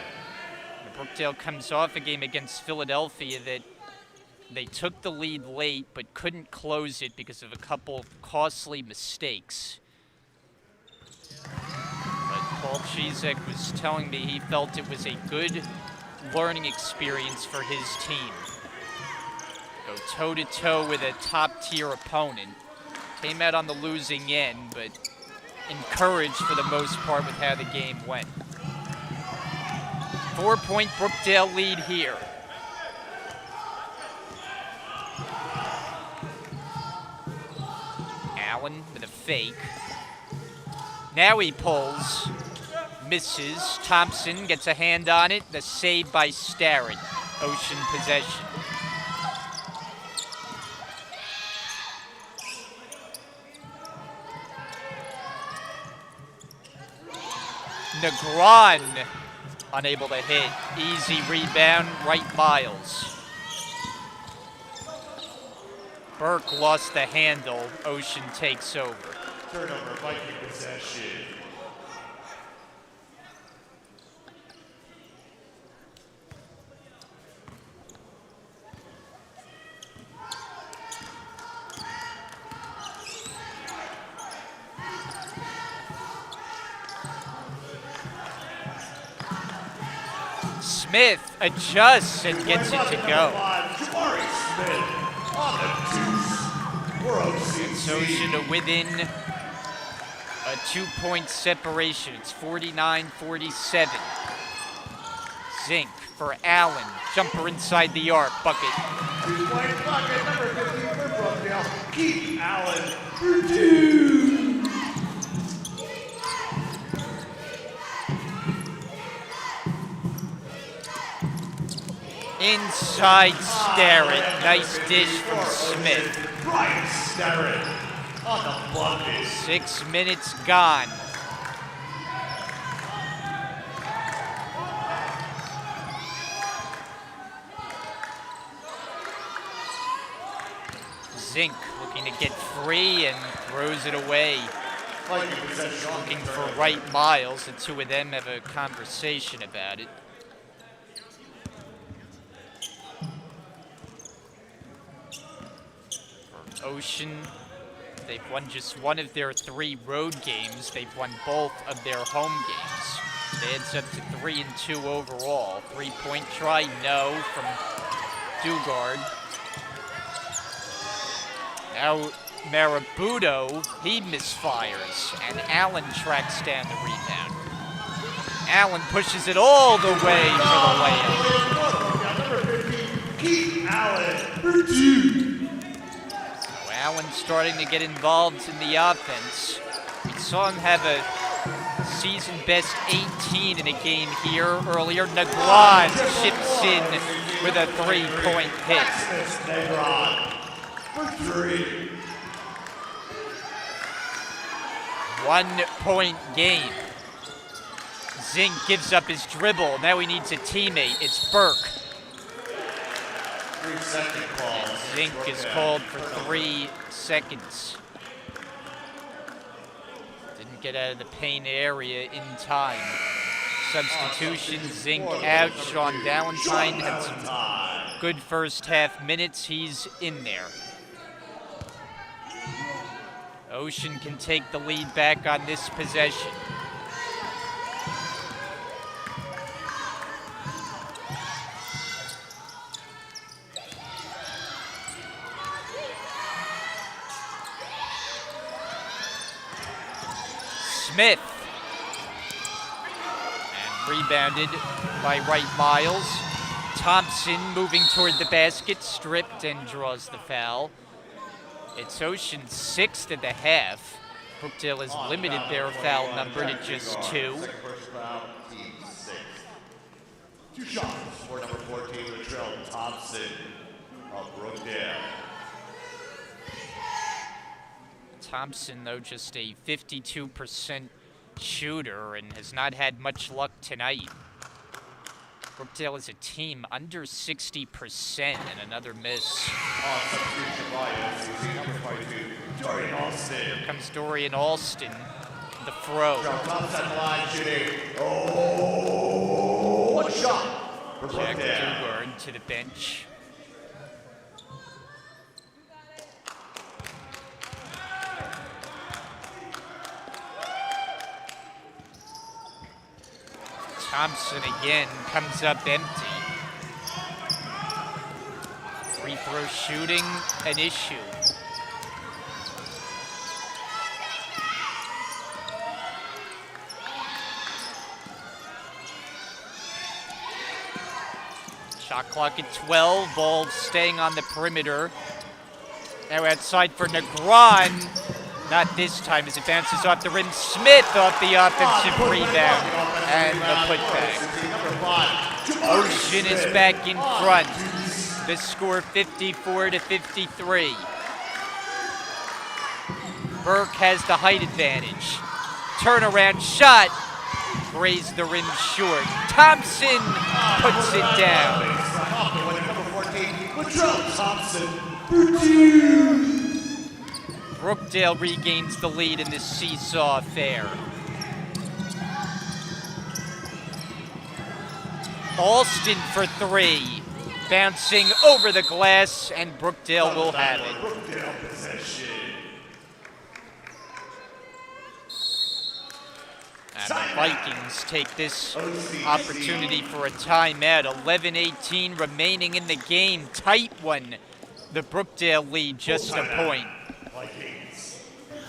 Brookdale comes off a game against Philadelphia that they took the lead late but couldn't close it because of a couple costly mistakes. But Paul Chizek was telling me he felt it was a good learning experience for his team. Go toe-to-toe with a top-tier opponent. Came out on the losing end, but encouraged for the most part with how the game went. 4-point Brookdale lead here. Allen with a fake. Now he pulls. Misses. Thompson gets a hand on it. The save by Starrett. Ocean possession. Negron unable to hit. Easy rebound, right Miles. Burke lost the handle. Ocean takes over. Turnover, Viking possession. Smith adjusts and gets it to go. Jabari Smith on the deuce for OCC. Ocean within a 2-point separation. It's 49-47. Zink for Allen. Jumper inside the arc. Bucket. 2-point bucket, number 15 for Brookdale. Keith Allen for 2. Inside Starrett. Nice dish from Smith. Brian Starrett on the bucket. 6 minutes gone. Zink looking to get free and throws it away. Viking possession on the Looking for turnover. right Miles. The two of them have a conversation about it. For Ocean, they've won just one of their 3 road games. They've won both of their home games. It adds up to 3-2 overall. 3-point try, no, from Dugard. Now Marabudo, he misfires, and Allen tracks down the rebound. Allen pushes it all the way for the layup. Number 15, Keith Allen for 2. So Allen starting to get involved in the offense. We saw him have a season best 18 in a game here earlier. Negron chips in with a 3-point hit. Maximus Negron for 3. 1-point game. Zink gives up his dribble. Now he needs a teammate. It's Burke. 3-second call. Zink is called for 3 seconds. Didn't get out of the paint area in time. Substitution, Zink out. Sean Valentine had some good first half minutes. He's in there. Ocean can take the lead back on this possession. Smith. And rebounded by Wright Miles. Thompson moving toward the basket, stripped and draws the foul. It's Ocean's 6th at the half. Brookdale has limited their foul number to just 2. Second first foul, team 6. 2 shots for number 14, Latrell Thompson of Brookdale. Thompson, though, just a 52% shooter and has not had much luck tonight. Brookdale is a team under 60% and another miss. Substitution by SCC number 22, Dorian Alston. Here comes Dorian Alston, the throw. Thompson line shooting. Oh, one shot for Jack Brookdale. Dugard to the bench. Thompson again comes up empty. Free throw shooting, an issue. Shot clock at 12, ball staying on the perimeter. Now outside for Negron. Not this time as it bounces off the rim. Smith off the offensive rebound and the putback. Ocean is back in front. The score 54-53. Burke has the height advantage. Turnaround shot. Grazed the rim short. Thompson puts it down. Number 14, Thompson for 2. Brookdale regains the lead in this seesaw affair. Alston for 3. Bouncing over the glass, and Brookdale will have it. Brookdale possession. And the Vikings take this opportunity for a timeout. 11:18 remaining in the game. Tight one. The Brookdale lead just a point.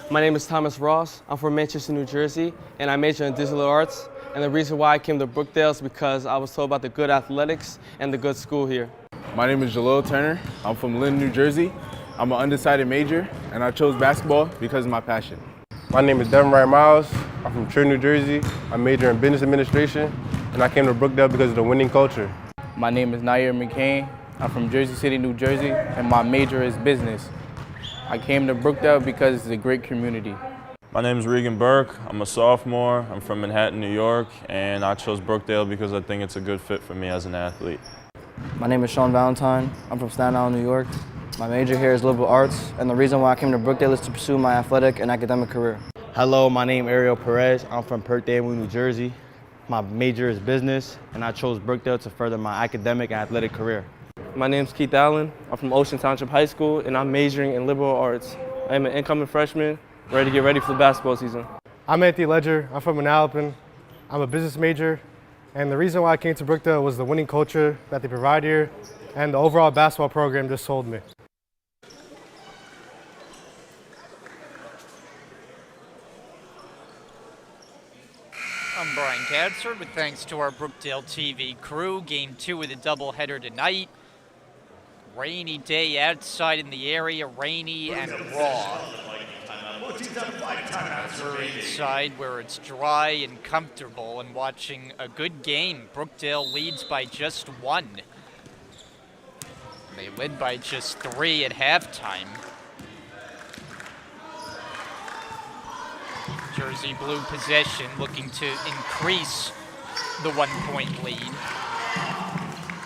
My name is Thomas Ross. I'm from Manchester, New Jersey, and I major in digital arts. And the reason why I came to Brookdale is because I was told about the good athletics and the good school here. My name is Jalil Turner. I'm from Lynn, New Jersey. I'm an undecided major, and I chose basketball because of my passion. My name is Devin Wright Miles. I'm from Trenton, New Jersey. I major in business administration, and I came to Brookdale because of the winning culture. My name is Nair McCain. I'm from Jersey City, New Jersey, and my major is business. I came to Brookdale because it's a great community. My name is Regan Burke. I'm a sophomore. I'm from Manhattan, New York, and I chose Brookdale because I think it's a good fit for me as an athlete. My name is Sean Valentine. I'm from Staten Island, New York. My major here is liberal arts, and the reason why I came to Brookdale is to pursue my athletic and academic career. Hello, my name is Ariel Perez. I'm from Brookdale, New Jersey. My major is business, and I chose Brookdale to further my academic and athletic career. My name is Keith Allen. I'm from Ocean Township High School, and I'm majoring in liberal arts. I am an incoming freshman, ready to get ready for the basketball season. I'm Anthony Ledger. I'm from Manalapan. I'm a business major, and the reason why I came to Brookdale was the winning culture that they provide here, and the overall basketball program just sold me. I'm Brian Gadsford with thanks to our Brookdale TV crew. Game 2 of the doubleheader tonight. Rainy day outside in the area, rainy and raw. We're inside where it's dry and comfortable and watching a good game. Brookdale leads by just 1. They led by just 3 at halftime. Jersey Blue possession, looking to increase the 1-point lead.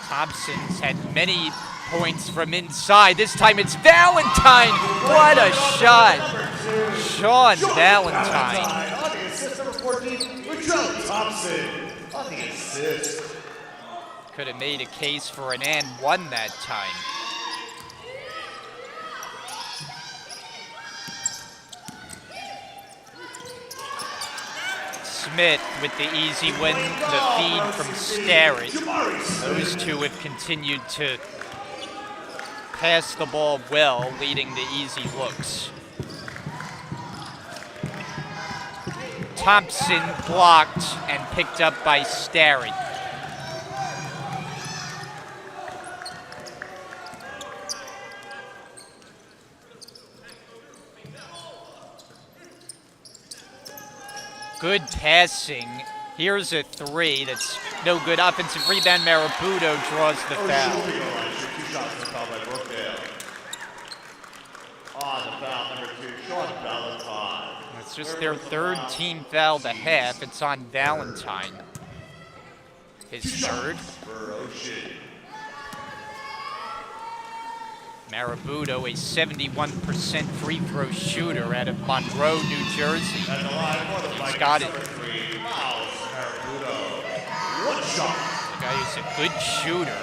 Thompson's had many points from inside. This time it's Valentine. What a shot. Sean Valentine. On the assist, number 14, Latrell Thompson on the assist. Could have made a case for an and one that time. Smith with the easy win, the feed from Starrett. Those two have continued to pass the ball well, leading to easy looks. Thompson blocked and picked up by Starrett. Good passing. Here's a three that's no good. Offensive rebound. Marabudo draws the foul. Two shots and foul by Brookdale. On the foul, number 2, Sean Valentine. It's just their third team foul of the half. It's on Valentine. His third. For Ocean. Marabudo, a 71% free throw shooter out of Monroe, New Jersey. At the line for the He's Vikings, got it. number 3, Miles Marabudo. One shot. The guy who's a good shooter.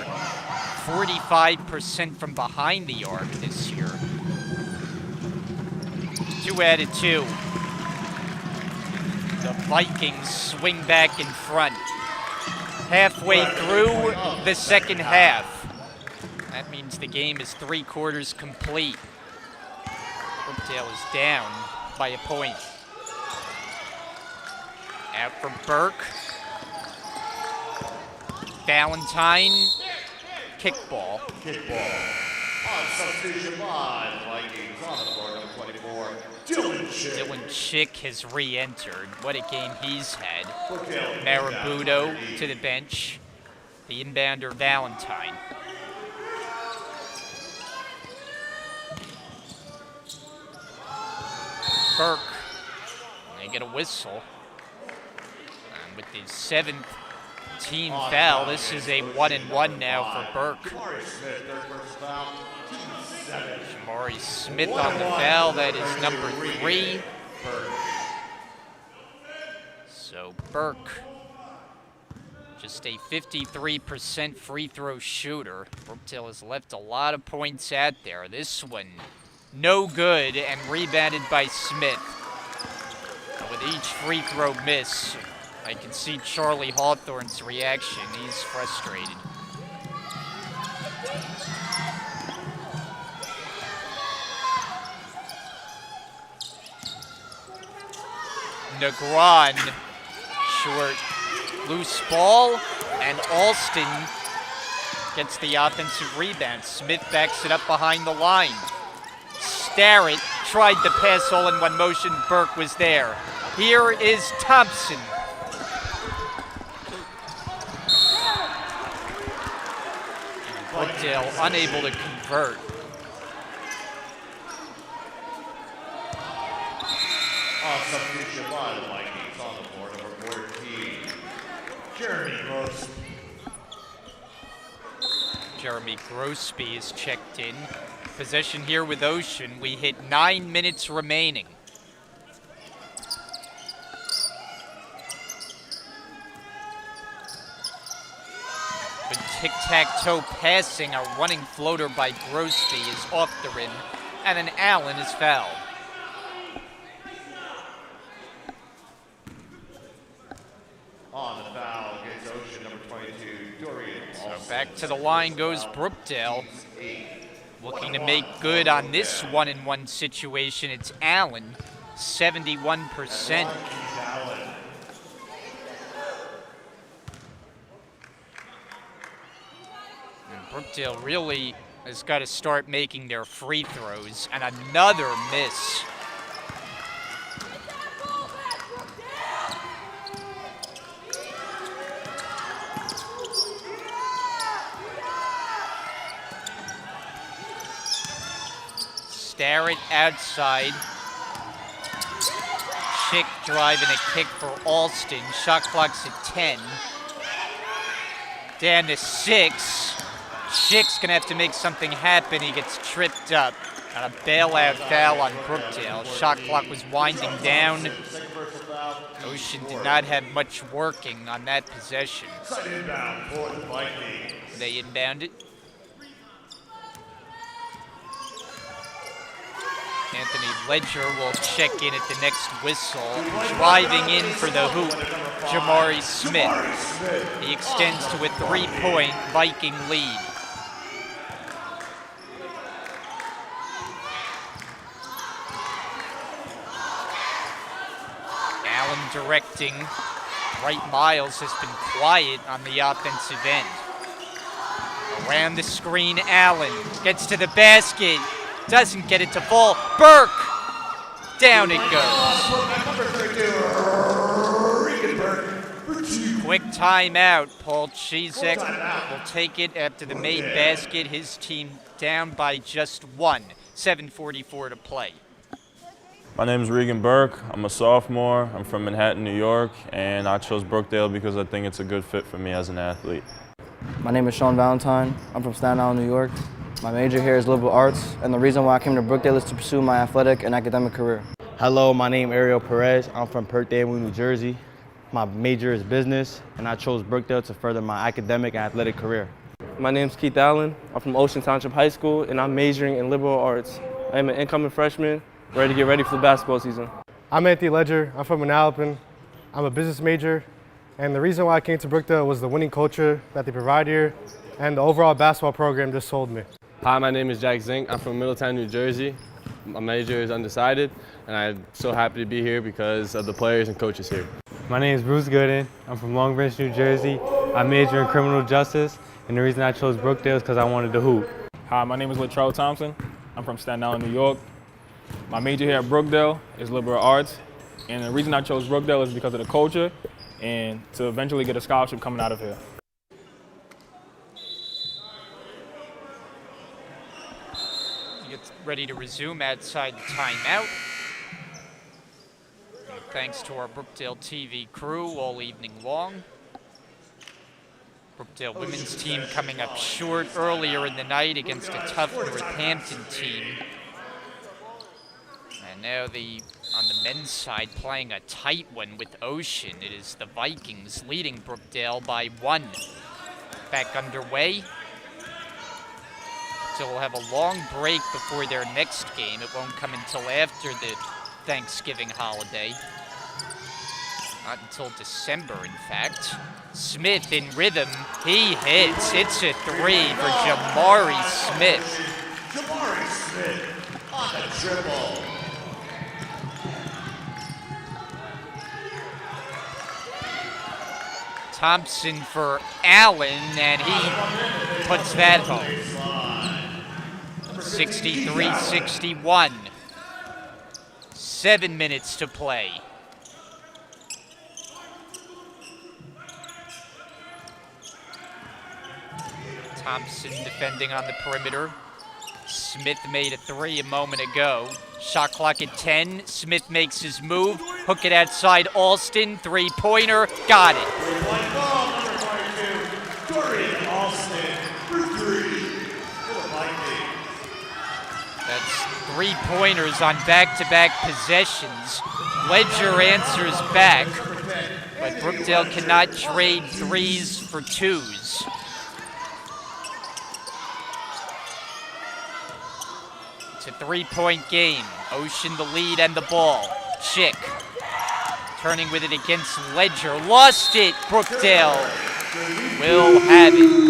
45% from behind the arc this year. 2 out of 2. The Vikings swing back in front. Halfway through the second half. That means the game is 3/4 complete. Brookdale is down by a point. Out for Burke. Valentine. Kickball. On substitution by the Vikings on the board, number 24, Dylan Chick. Dylan Chick has re-entered. What a game he's had. Marabudo to the bench. The inbounder Valentine. Burke. They get a whistle. And with his 7th team foul, this is a 1-and-1 now for Burke. Jamari Smith on the foul. That is number 3. So Burke, just a 53% free throw shooter. Brookdale has left a lot of points out there. This one, no good, and rebounded by Smith. With each free throw miss, I can see Charlie Hawthorne's reaction. He's frustrated. Negron, short, loose ball, and Alston gets the offensive rebound. Smith backs it up behind the line. Starrett tried to pass all in one motion. Burke was there. Here is Thompson. Brookdale unable to convert. Substitution by the Vikings on the board, number 14, Jeremy Gross. Jeremy Grosby is checked in. Possession here with Ocean. We hit 9 minutes remaining. With tic-tac-toe passing, a running floater by Grosby is off the rim, and an Allen is fouled. On the foul against Ocean, number 22, Dorian. So back to the line goes Brookdale. Looking to make good on this 1-and-1 situation. It's Allen, 71%. And Brookdale really has got to start making their free throws. And another miss. Starrett outside. Chick driving a kick for Alston. Shot clock's at 10. Down to 6. Chick's going to have to make something happen. He gets tripped up. And a bailout foul on Brookdale. Shot clock was winding down. Ocean did not have much working on that possession. They inbound it. Anthony Ledger will check in at the next whistle. Driving in for the hoop, Jamari Smith. He extends to a 3-point Viking lead. Allen directing. Wright Miles has been quiet on the offensive end. Around the screen, Allen gets to the basket. Doesn't get it to fall. Burke! Down it goes. Quick timeout. Paul Chizek will take it after the main basket. His team down by just one. 7:44 to play. My name is Regan Burke. I'm a sophomore. I'm from Manhattan, New York, and I chose Brookdale because I think it's a good fit for me as an athlete. My name is Sean Valentine. I'm from Staten Island, New York. My major here is liberal arts, and the reason why I came to Brookdale is to pursue my athletic and academic career. Hello, my name is Ariel Perez. I'm from Brookdale, New Jersey. My major is business, and I chose Brookdale to further my academic and athletic career. My name is Keith Allen. I'm from Ocean Township High School, and I'm majoring in liberal arts. I am an incoming freshman, ready to get ready for the basketball season. I'm Anthony Ledger. I'm from Manalapan. I'm a business major, and the reason why I came to Brookdale was the winning culture that they provide here, and the overall basketball program just sold me. Hi, my name is Jack Zink. I'm from Middletown, New Jersey. My major is undecided, and I'm so happy to be here because of the players and coaches here. My name is Bruce Gooden. I'm from Long Branch, New Jersey. I major in criminal justice, and the reason I chose Brookdale is because I wanted to hoop. Hi, my name is Latrell Thompson. I'm from Staten Island, New York. My major here at Brookdale is liberal arts, and the reason I chose Brookdale is because of the culture and to eventually get a scholarship coming out of here. Get ready to resume outside the timeout. And thanks to our Brookdale TV crew all evening long. Brookdale women's team coming up short earlier in the night against a tough Northampton team. And now on the men's side playing a tight one with Ocean. It is the Vikings leading Brookdale by 1. Back underway. So we'll have a long break before their next game. It won't come until after the Thanksgiving holiday. Not until December, in fact. Smith in rhythm. He hits. It's a 3 for Jamari Smith. Jamari Smith on the dribble. Thompson for Allen, and he puts that home. 63-61. 7 minutes to play. Thompson defending on the perimeter. Smith made a 3 a moment ago. Shot clock at 10. Smith makes his move. Hook it outside Alston. 3-pointer. Got it. 3-point ball, number 22. Dorian Alston for 3 for the Vikings. That's 3-pointers on back-to-back possessions. Ledger answers back, but Brookdale cannot trade 3s for 2s. It's a 3-point game. Ocean the lead and the ball. Chick turning with it against Ledger. Lost it. Brookdale will have it.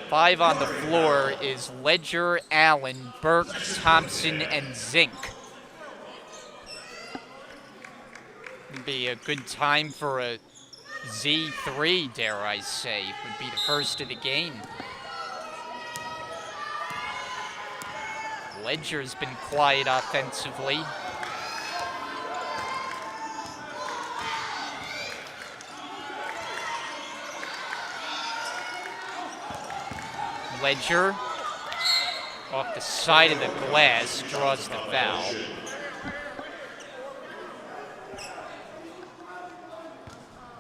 5 on the floor is Ledger, Allen, Burke, Thompson, and Zink. Would be a good time for a Z3, dare I say. Would be the first of the game. Ledger's been quiet offensively. Ledger, off the side of the glass, draws the foul.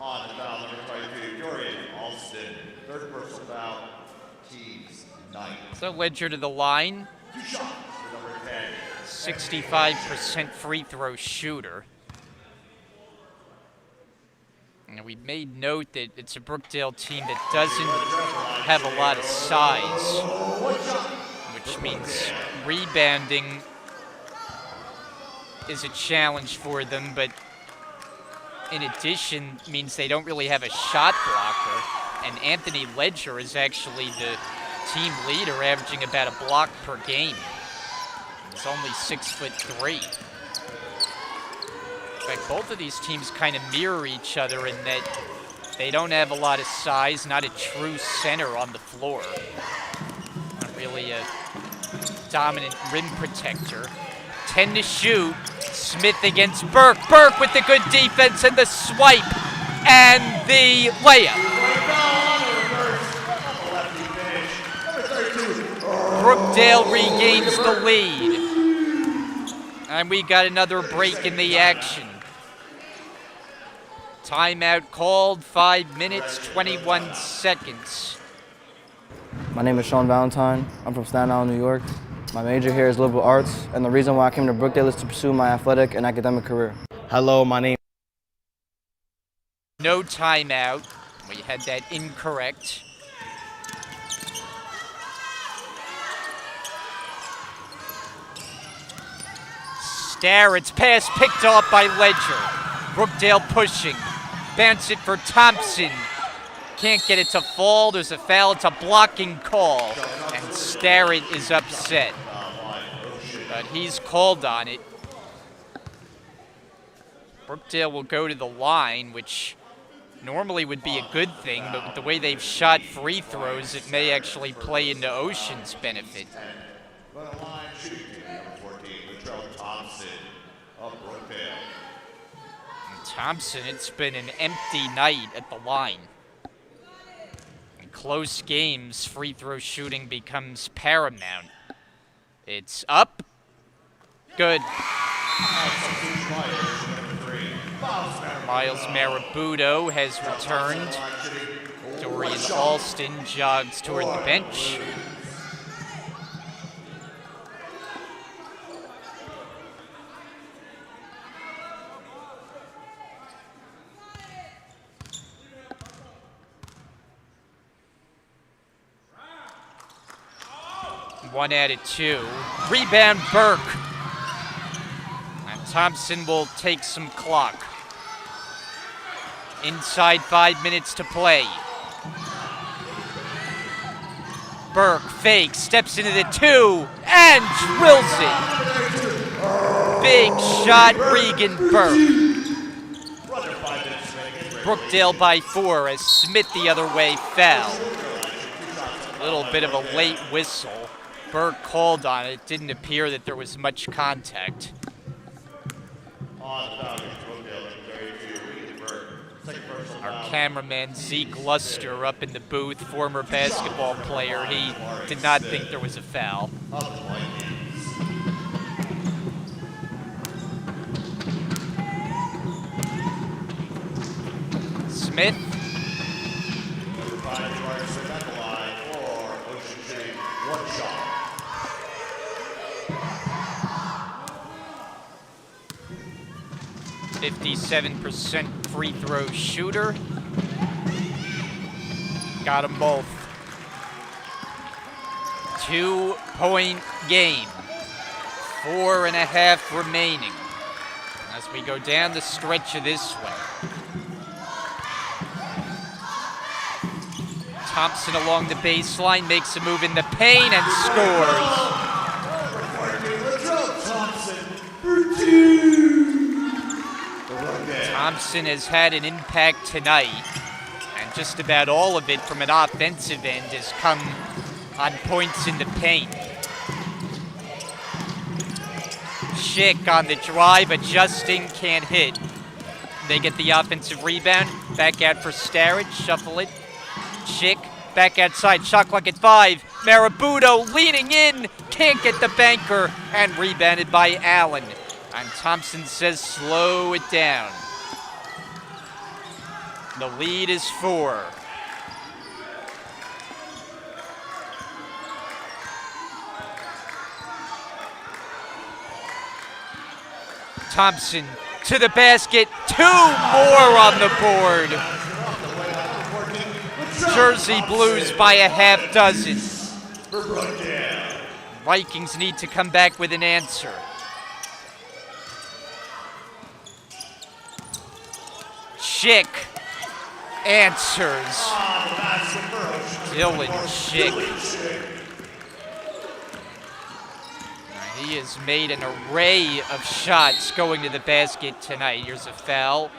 On the foul, number 22, Dorian Alston. 3rd personal foul, team's 9th. So Ledger to the line. 2 shots for number 10. 65% free throw shooter. And we made note that it's a Brookdale team that doesn't have a lot of size, which means rebounding is a challenge for them, but in addition means they don't really have a shot blocker. And Anthony Ledger is actually the team leader, averaging about a block per game. He's only 6'3". In fact, both of these teams kind of mirror each other in that they don't have a lot of size, not a true center on the floor. Not really a dominant rim protector. 10 to shoot. Smith against Burke. Burke with the good defense and the swipe and the layup. Brookdale regains the lead. And we got another break in the action. Timeout called, 5 minutes, 21 seconds. My name is Sean Valentine. I'm from Staten Island, New York. My major here is liberal arts, and the reason why I came to Brookdale is to pursue my athletic and academic career. Hello, my name. No timeout. We had that incorrect. Starrett's pass picked off by Ledger. Brookdale pushing. Bounce it for Thompson. Can't get it to fall. There's a foul. It's a blocking call. And Starrett is upset. But he's called on it. Brookdale will go to the line, which normally would be a good thing, but with the way they've shot free throws, it may actually play into Ocean's benefit. And Thompson, it's been an empty night at the line. In close games, free throw shooting becomes paramount. It's up. Good. Miles Marabudo has returned. Dorian Alston jogs toward the bench. One out of two. Rebound Burke. And Thompson will take some clock. Inside 5 minutes to play. Burke fakes, steps into the two, and drills it. Big shot, Regan Burke. Brookdale by 4 as Smith the other way foul. A little bit of a late whistle. Burke called on it. Didn't appear that there was much contact. Our cameraman Zeke Luster up in the booth, former basketball player. He did not think there was a foul. Smith. 57% free throw shooter. Got them both. 2-point game. 4.5 remaining. As we go down the stretch of this one. Thompson along the baseline makes a move in the paint and scores. Thompson has had an impact tonight, and just about all of it from an offensive end has come on points in the paint. Schick on the drive, adjusting, can't hit. They get the offensive rebound, back out for Starrett, shuffle it. Schick, back outside, shot clock at 5. Marabudo leaning in, can't get the banker, and rebounded by Allen. And Thompson says slow it down. The lead is 4. Thompson to the basket, 2 more on the board. Jersey Blues by a half dozen. Vikings need to come back with an answer. Schick answers. Dylan Schick. He has made an array of shots going to the basket tonight. Here's a foul.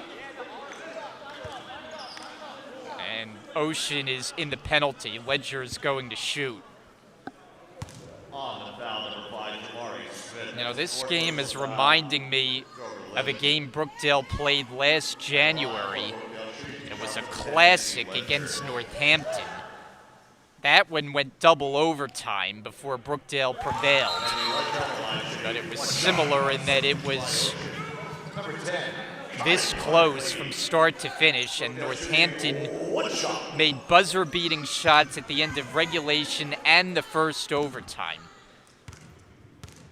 And Ocean is in the penalty. Ledger is going to shoot. On the foul, number 5, Jamari Smith. You know, this game is reminding me of a game Brookdale played last January. It was a classic against Northampton. That one went double overtime before Brookdale prevailed. But it was similar in that it was this close from start to finish, and Northampton made buzzer-beating shots at the end of regulation and the first overtime.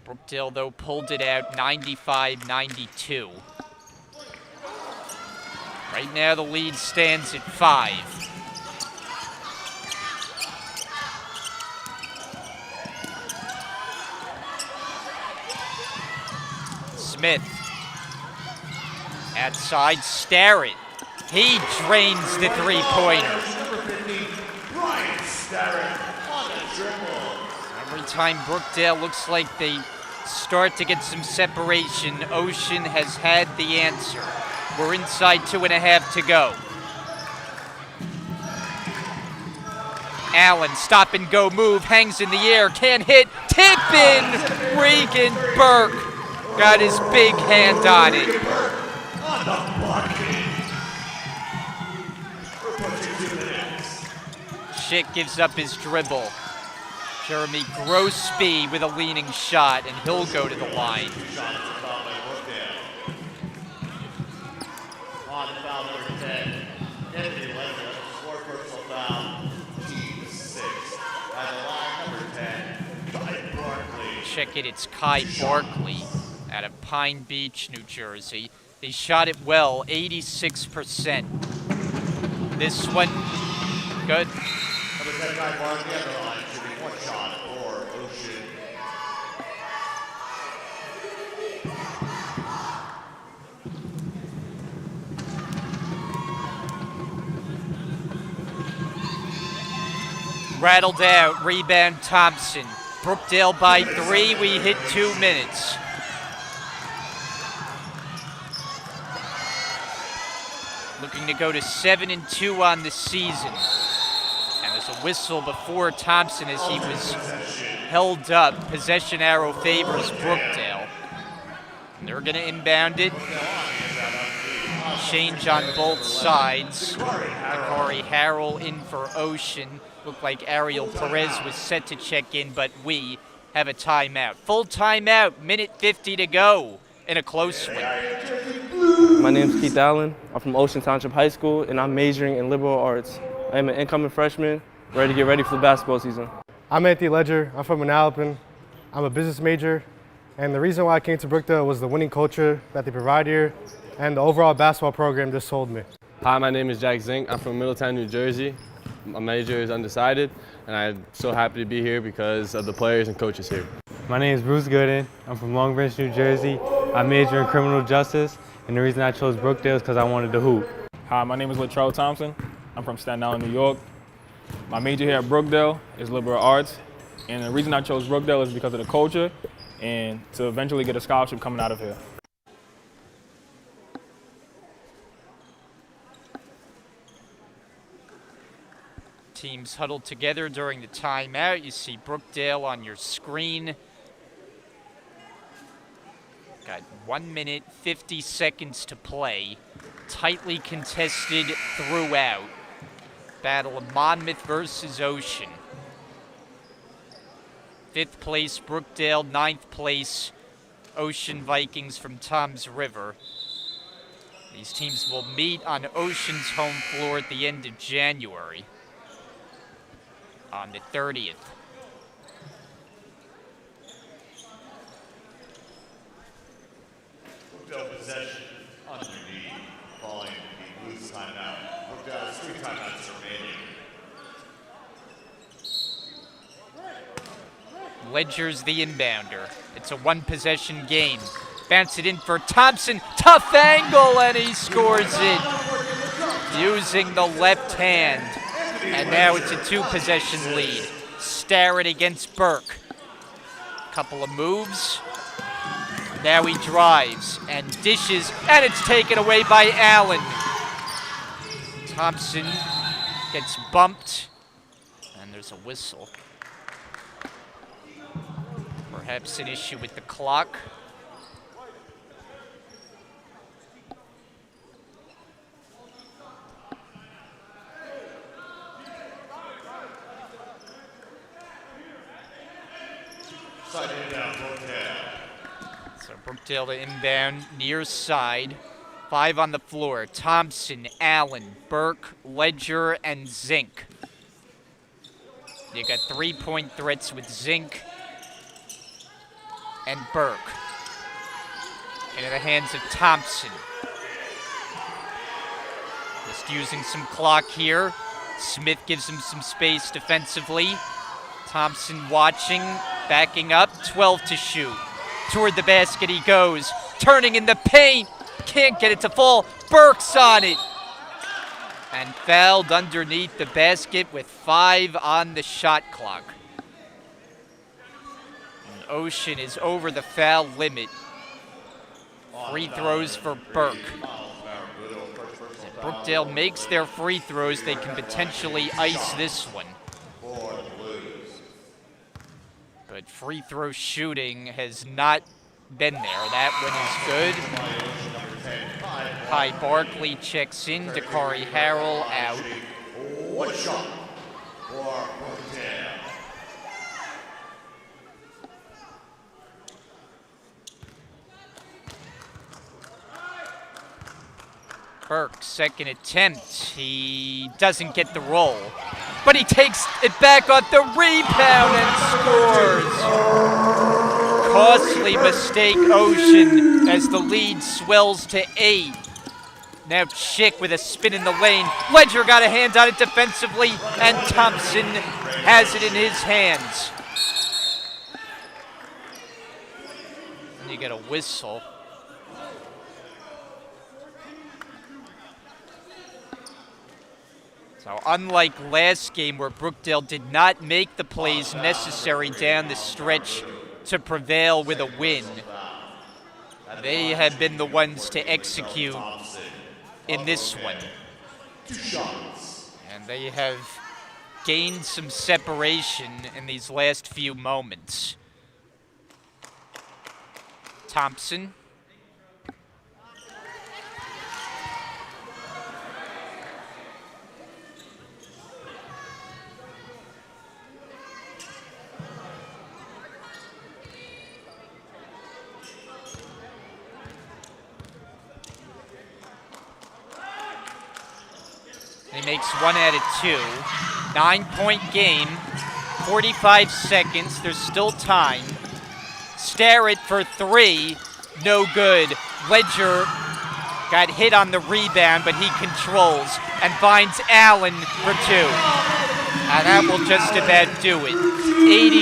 Brookdale, though, pulled it out 95-92. Right now, the lead stands at 5. Smith. Outside, Starrett. He drains the three-pointer. Every time Brookdale looks like they start to get some separation, Ocean has had the answer. We're inside 2.5 to go. Allen, stop and go move, hangs in the air, can't hit, tip in! Regan Burke got his big hand on it. Schick gives up his dribble. Jeremy Grossby with a leaning shot, and he'll go to the line. On the foul, number 10, Anthony Ledger, 4 personal foul, team 6. At the line, number 10, Kai Barkley. Check it, it's Kai Barkley out of Pine Beach, New Jersey. They shot it well, 86%. This one, good. Number 10, Kai Barkley at the line, shooting 1 shot for Ocean. Rattled out, rebound Thompson. Brookdale by 3, we hit 2 minutes. Looking to go to 7-2 on the season. And there's a whistle before Thompson as he was held up. Possession arrow favors Brookdale. And they're gonna inbound it. Change on both sides. Akari Harrell in for Ocean. Looked like Ariel Perez was set to check in, but we have a timeout. Full timeout, minute 50 to go in a close one. My name's Keith Allen. I'm from Ocean Township High School, and I'm majoring in liberal arts. I'm an incoming freshman, ready to get ready for the basketball season. I'm Anthony Ledger. I'm from Manalapan. I'm a business major, and the reason why I came to Brookdale was the winning culture that they provide here, and the overall basketball program just sold me. Hi, my name is Jack Zink. I'm from Middletown, New Jersey. My major is undecided, and I'm so happy to be here because of the players and coaches here. My name is Bruce Gooden. I'm from Long Branch, New Jersey. I major in criminal justice, and the reason I chose Brookdale is because I wanted to hoop. Hi, my name is Latrell Thompson. I'm from Staten Island, New York. My major here at Brookdale is liberal arts, and the reason I chose Brookdale is because of the culture and to eventually get a scholarship coming out of here. Teams huddled together during the timeout. You see Brookdale on your screen. Got 1 minute, 50 seconds to play. Tightly contested throughout. Battle of Monmouth versus Ocean. 5th place Brookdale, 9th place Ocean Vikings from Toms River. These teams will meet on Ocean's home floor at the end of January. On the 30th. Brookdale possession underneath, falling the Blues timeout. Brookdale has 3 timeouts remaining. Ledger's the inbounder. It's a 1-possession game. Bounce it in for Thompson. Tough angle, and he scores it using the left hand. And now it's a 2-possession lead. Starrett against Burke. Couple of moves. Now he drives and dishes, and it's taken away by Allen. Thompson gets bumped, and there's a whistle. Perhaps an issue with the clock. Side inbound, Brookdale. So Brookdale to inbound, near side. 5 on the floor. Thompson, Allen, Burke, Ledger, and Zink. You got 3-point threats with Zink and Burke. Into the hands of Thompson. Just using some clock here. Smith gives him some space defensively. Thompson watching, backing up, 12 to shoot. Toward the basket he goes, turning in the paint. Can't get it to fall. Burke's on it. And fouled underneath the basket with 5 on the shot clock. And Ocean is over the foul limit. Free throws for Burke. If Brookdale makes their free throws, they can potentially ice this one. But free throw shooting has not been there. That one is good. Kai Barkley checks in. Dakari Harrell out. One shot for Brookdale. Burke, second attempt. He doesn't get the roll, but he takes it back on the rebound and scores. Costly mistake, Ocean, as the lead swells to 8. Now Chick with a spin in the lane. Ledger got a hand on it defensively, and Thompson has it in his hands. And you get a whistle. So unlike last game where Brookdale did not make the plays necessary down the stretch to prevail with a win, they have been the ones to execute in this one. And they have gained some separation in these last few moments. Thompson. He makes 1 out of 2. 9-point game, 45 seconds. There's still time. Starrett for 3, no good. Ledger got hit on the rebound, but he controls and finds Allen for 2. And that will just about do it.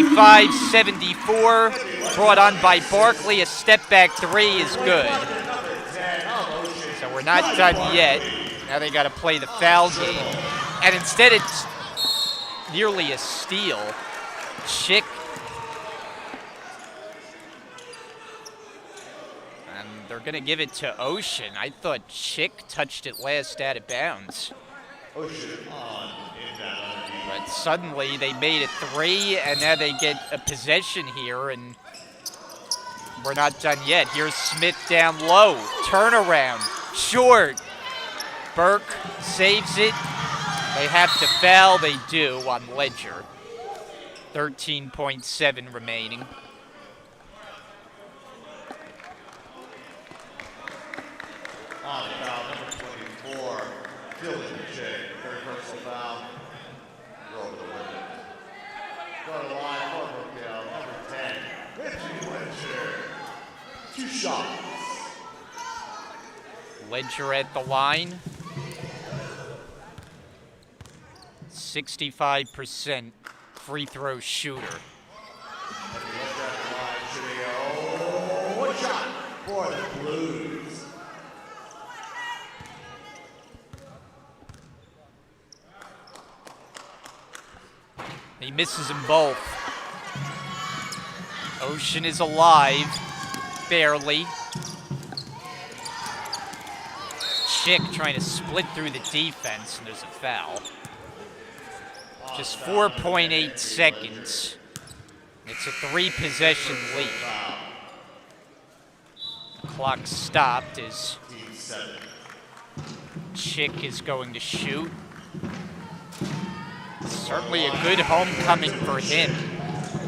85-74, brought on by Barkley. A step-back 3 is good. So we're not done yet. Now they got to play the foul game. And instead it's nearly a steal. Chick. And they're going to give it to Ocean. I thought Chick touched it last out of bounds. Ocean on inbound. But suddenly they made it 3, and now they get a possession here, and we're not done yet. Here's Smith down low. Turnaround. Short. Burke saves it. They have to foul. They do on Ledger. 13.7 remaining. On foul number 24, Dylan Chick. Third personal foul. Go over the limit. Go to the line for Brookdale, number 10, Richie Ledger. 2 shots. Ledger at the line. 65% free throw shooter. One shot for the Blues. He misses them both. Ocean is alive, barely. Chick trying to split through the defense, and there's a foul. Just 4.8 seconds. It's a 3-possession lead. The clock stopped as Chick is going to shoot. Certainly a good homecoming for him.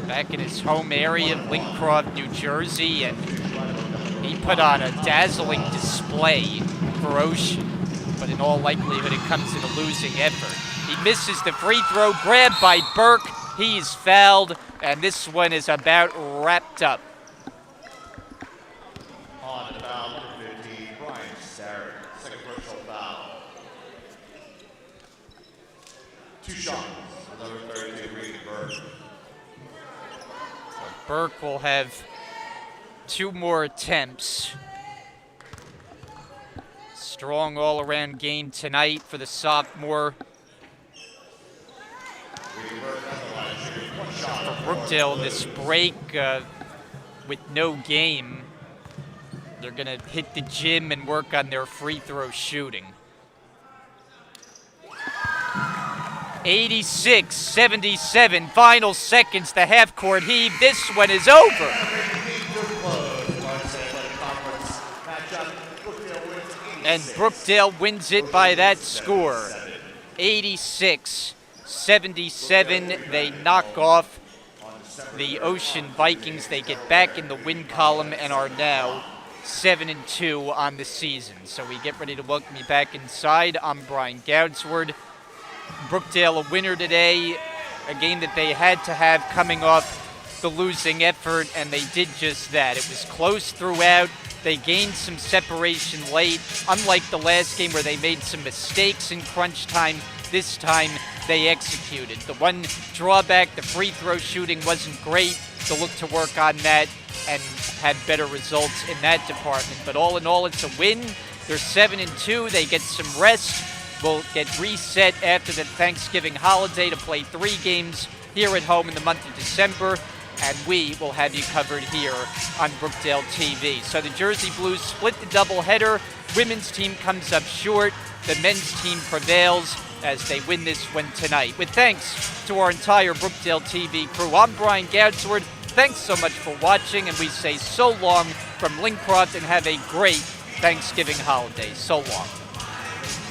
Back in his home area of Lincroft, New Jersey, and he put on a dazzling display for Ocean, but in all likelihood it comes in a losing effort. He misses the free throw, grabbed by Burke. He's fouled, and this one is about wrapped up. On the foul, number 15, Brian Starrett. Second personal foul. 2 shots. Number 32, Regan Burke. Burke will have 2 more attempts. Strong all-around game tonight for the sophomore. For Brookdale this break with no game, they're going to hit the gym and work on their free throw shooting. 86-77, final seconds, the half-court heave. This one is over. And Brookdale wins it by that score. 86-77. They knock off the Ocean Vikings. They get back in the win column and are now 7-2 on the season. So we get ready to welcome you back inside. I'm Brian Goudsward. Brookdale a winner today, a game that they had to have coming off the losing effort, and they did just that. It was close throughout. They gained some separation late. Unlike the last game where they made some mistakes in crunch time, this time they executed. The one drawback, the free throw shooting wasn't great. They'll look to work on that and have better results in that department. But all in all, it's a win. They're 7-2. They get some rest. Will get reset after the Thanksgiving holiday to play 3 games here at home in the month of December, and we will have you covered here on Brookdale TV. So the Jersey Blues split the doubleheader. Women's team comes up short. The men's team prevails as they win this one tonight. With thanks to our entire Brookdale TV crew, I'm Brian Goudsward. Thanks so much for watching, and we say so long from Lincroft and have a great Thanksgiving holiday. So long.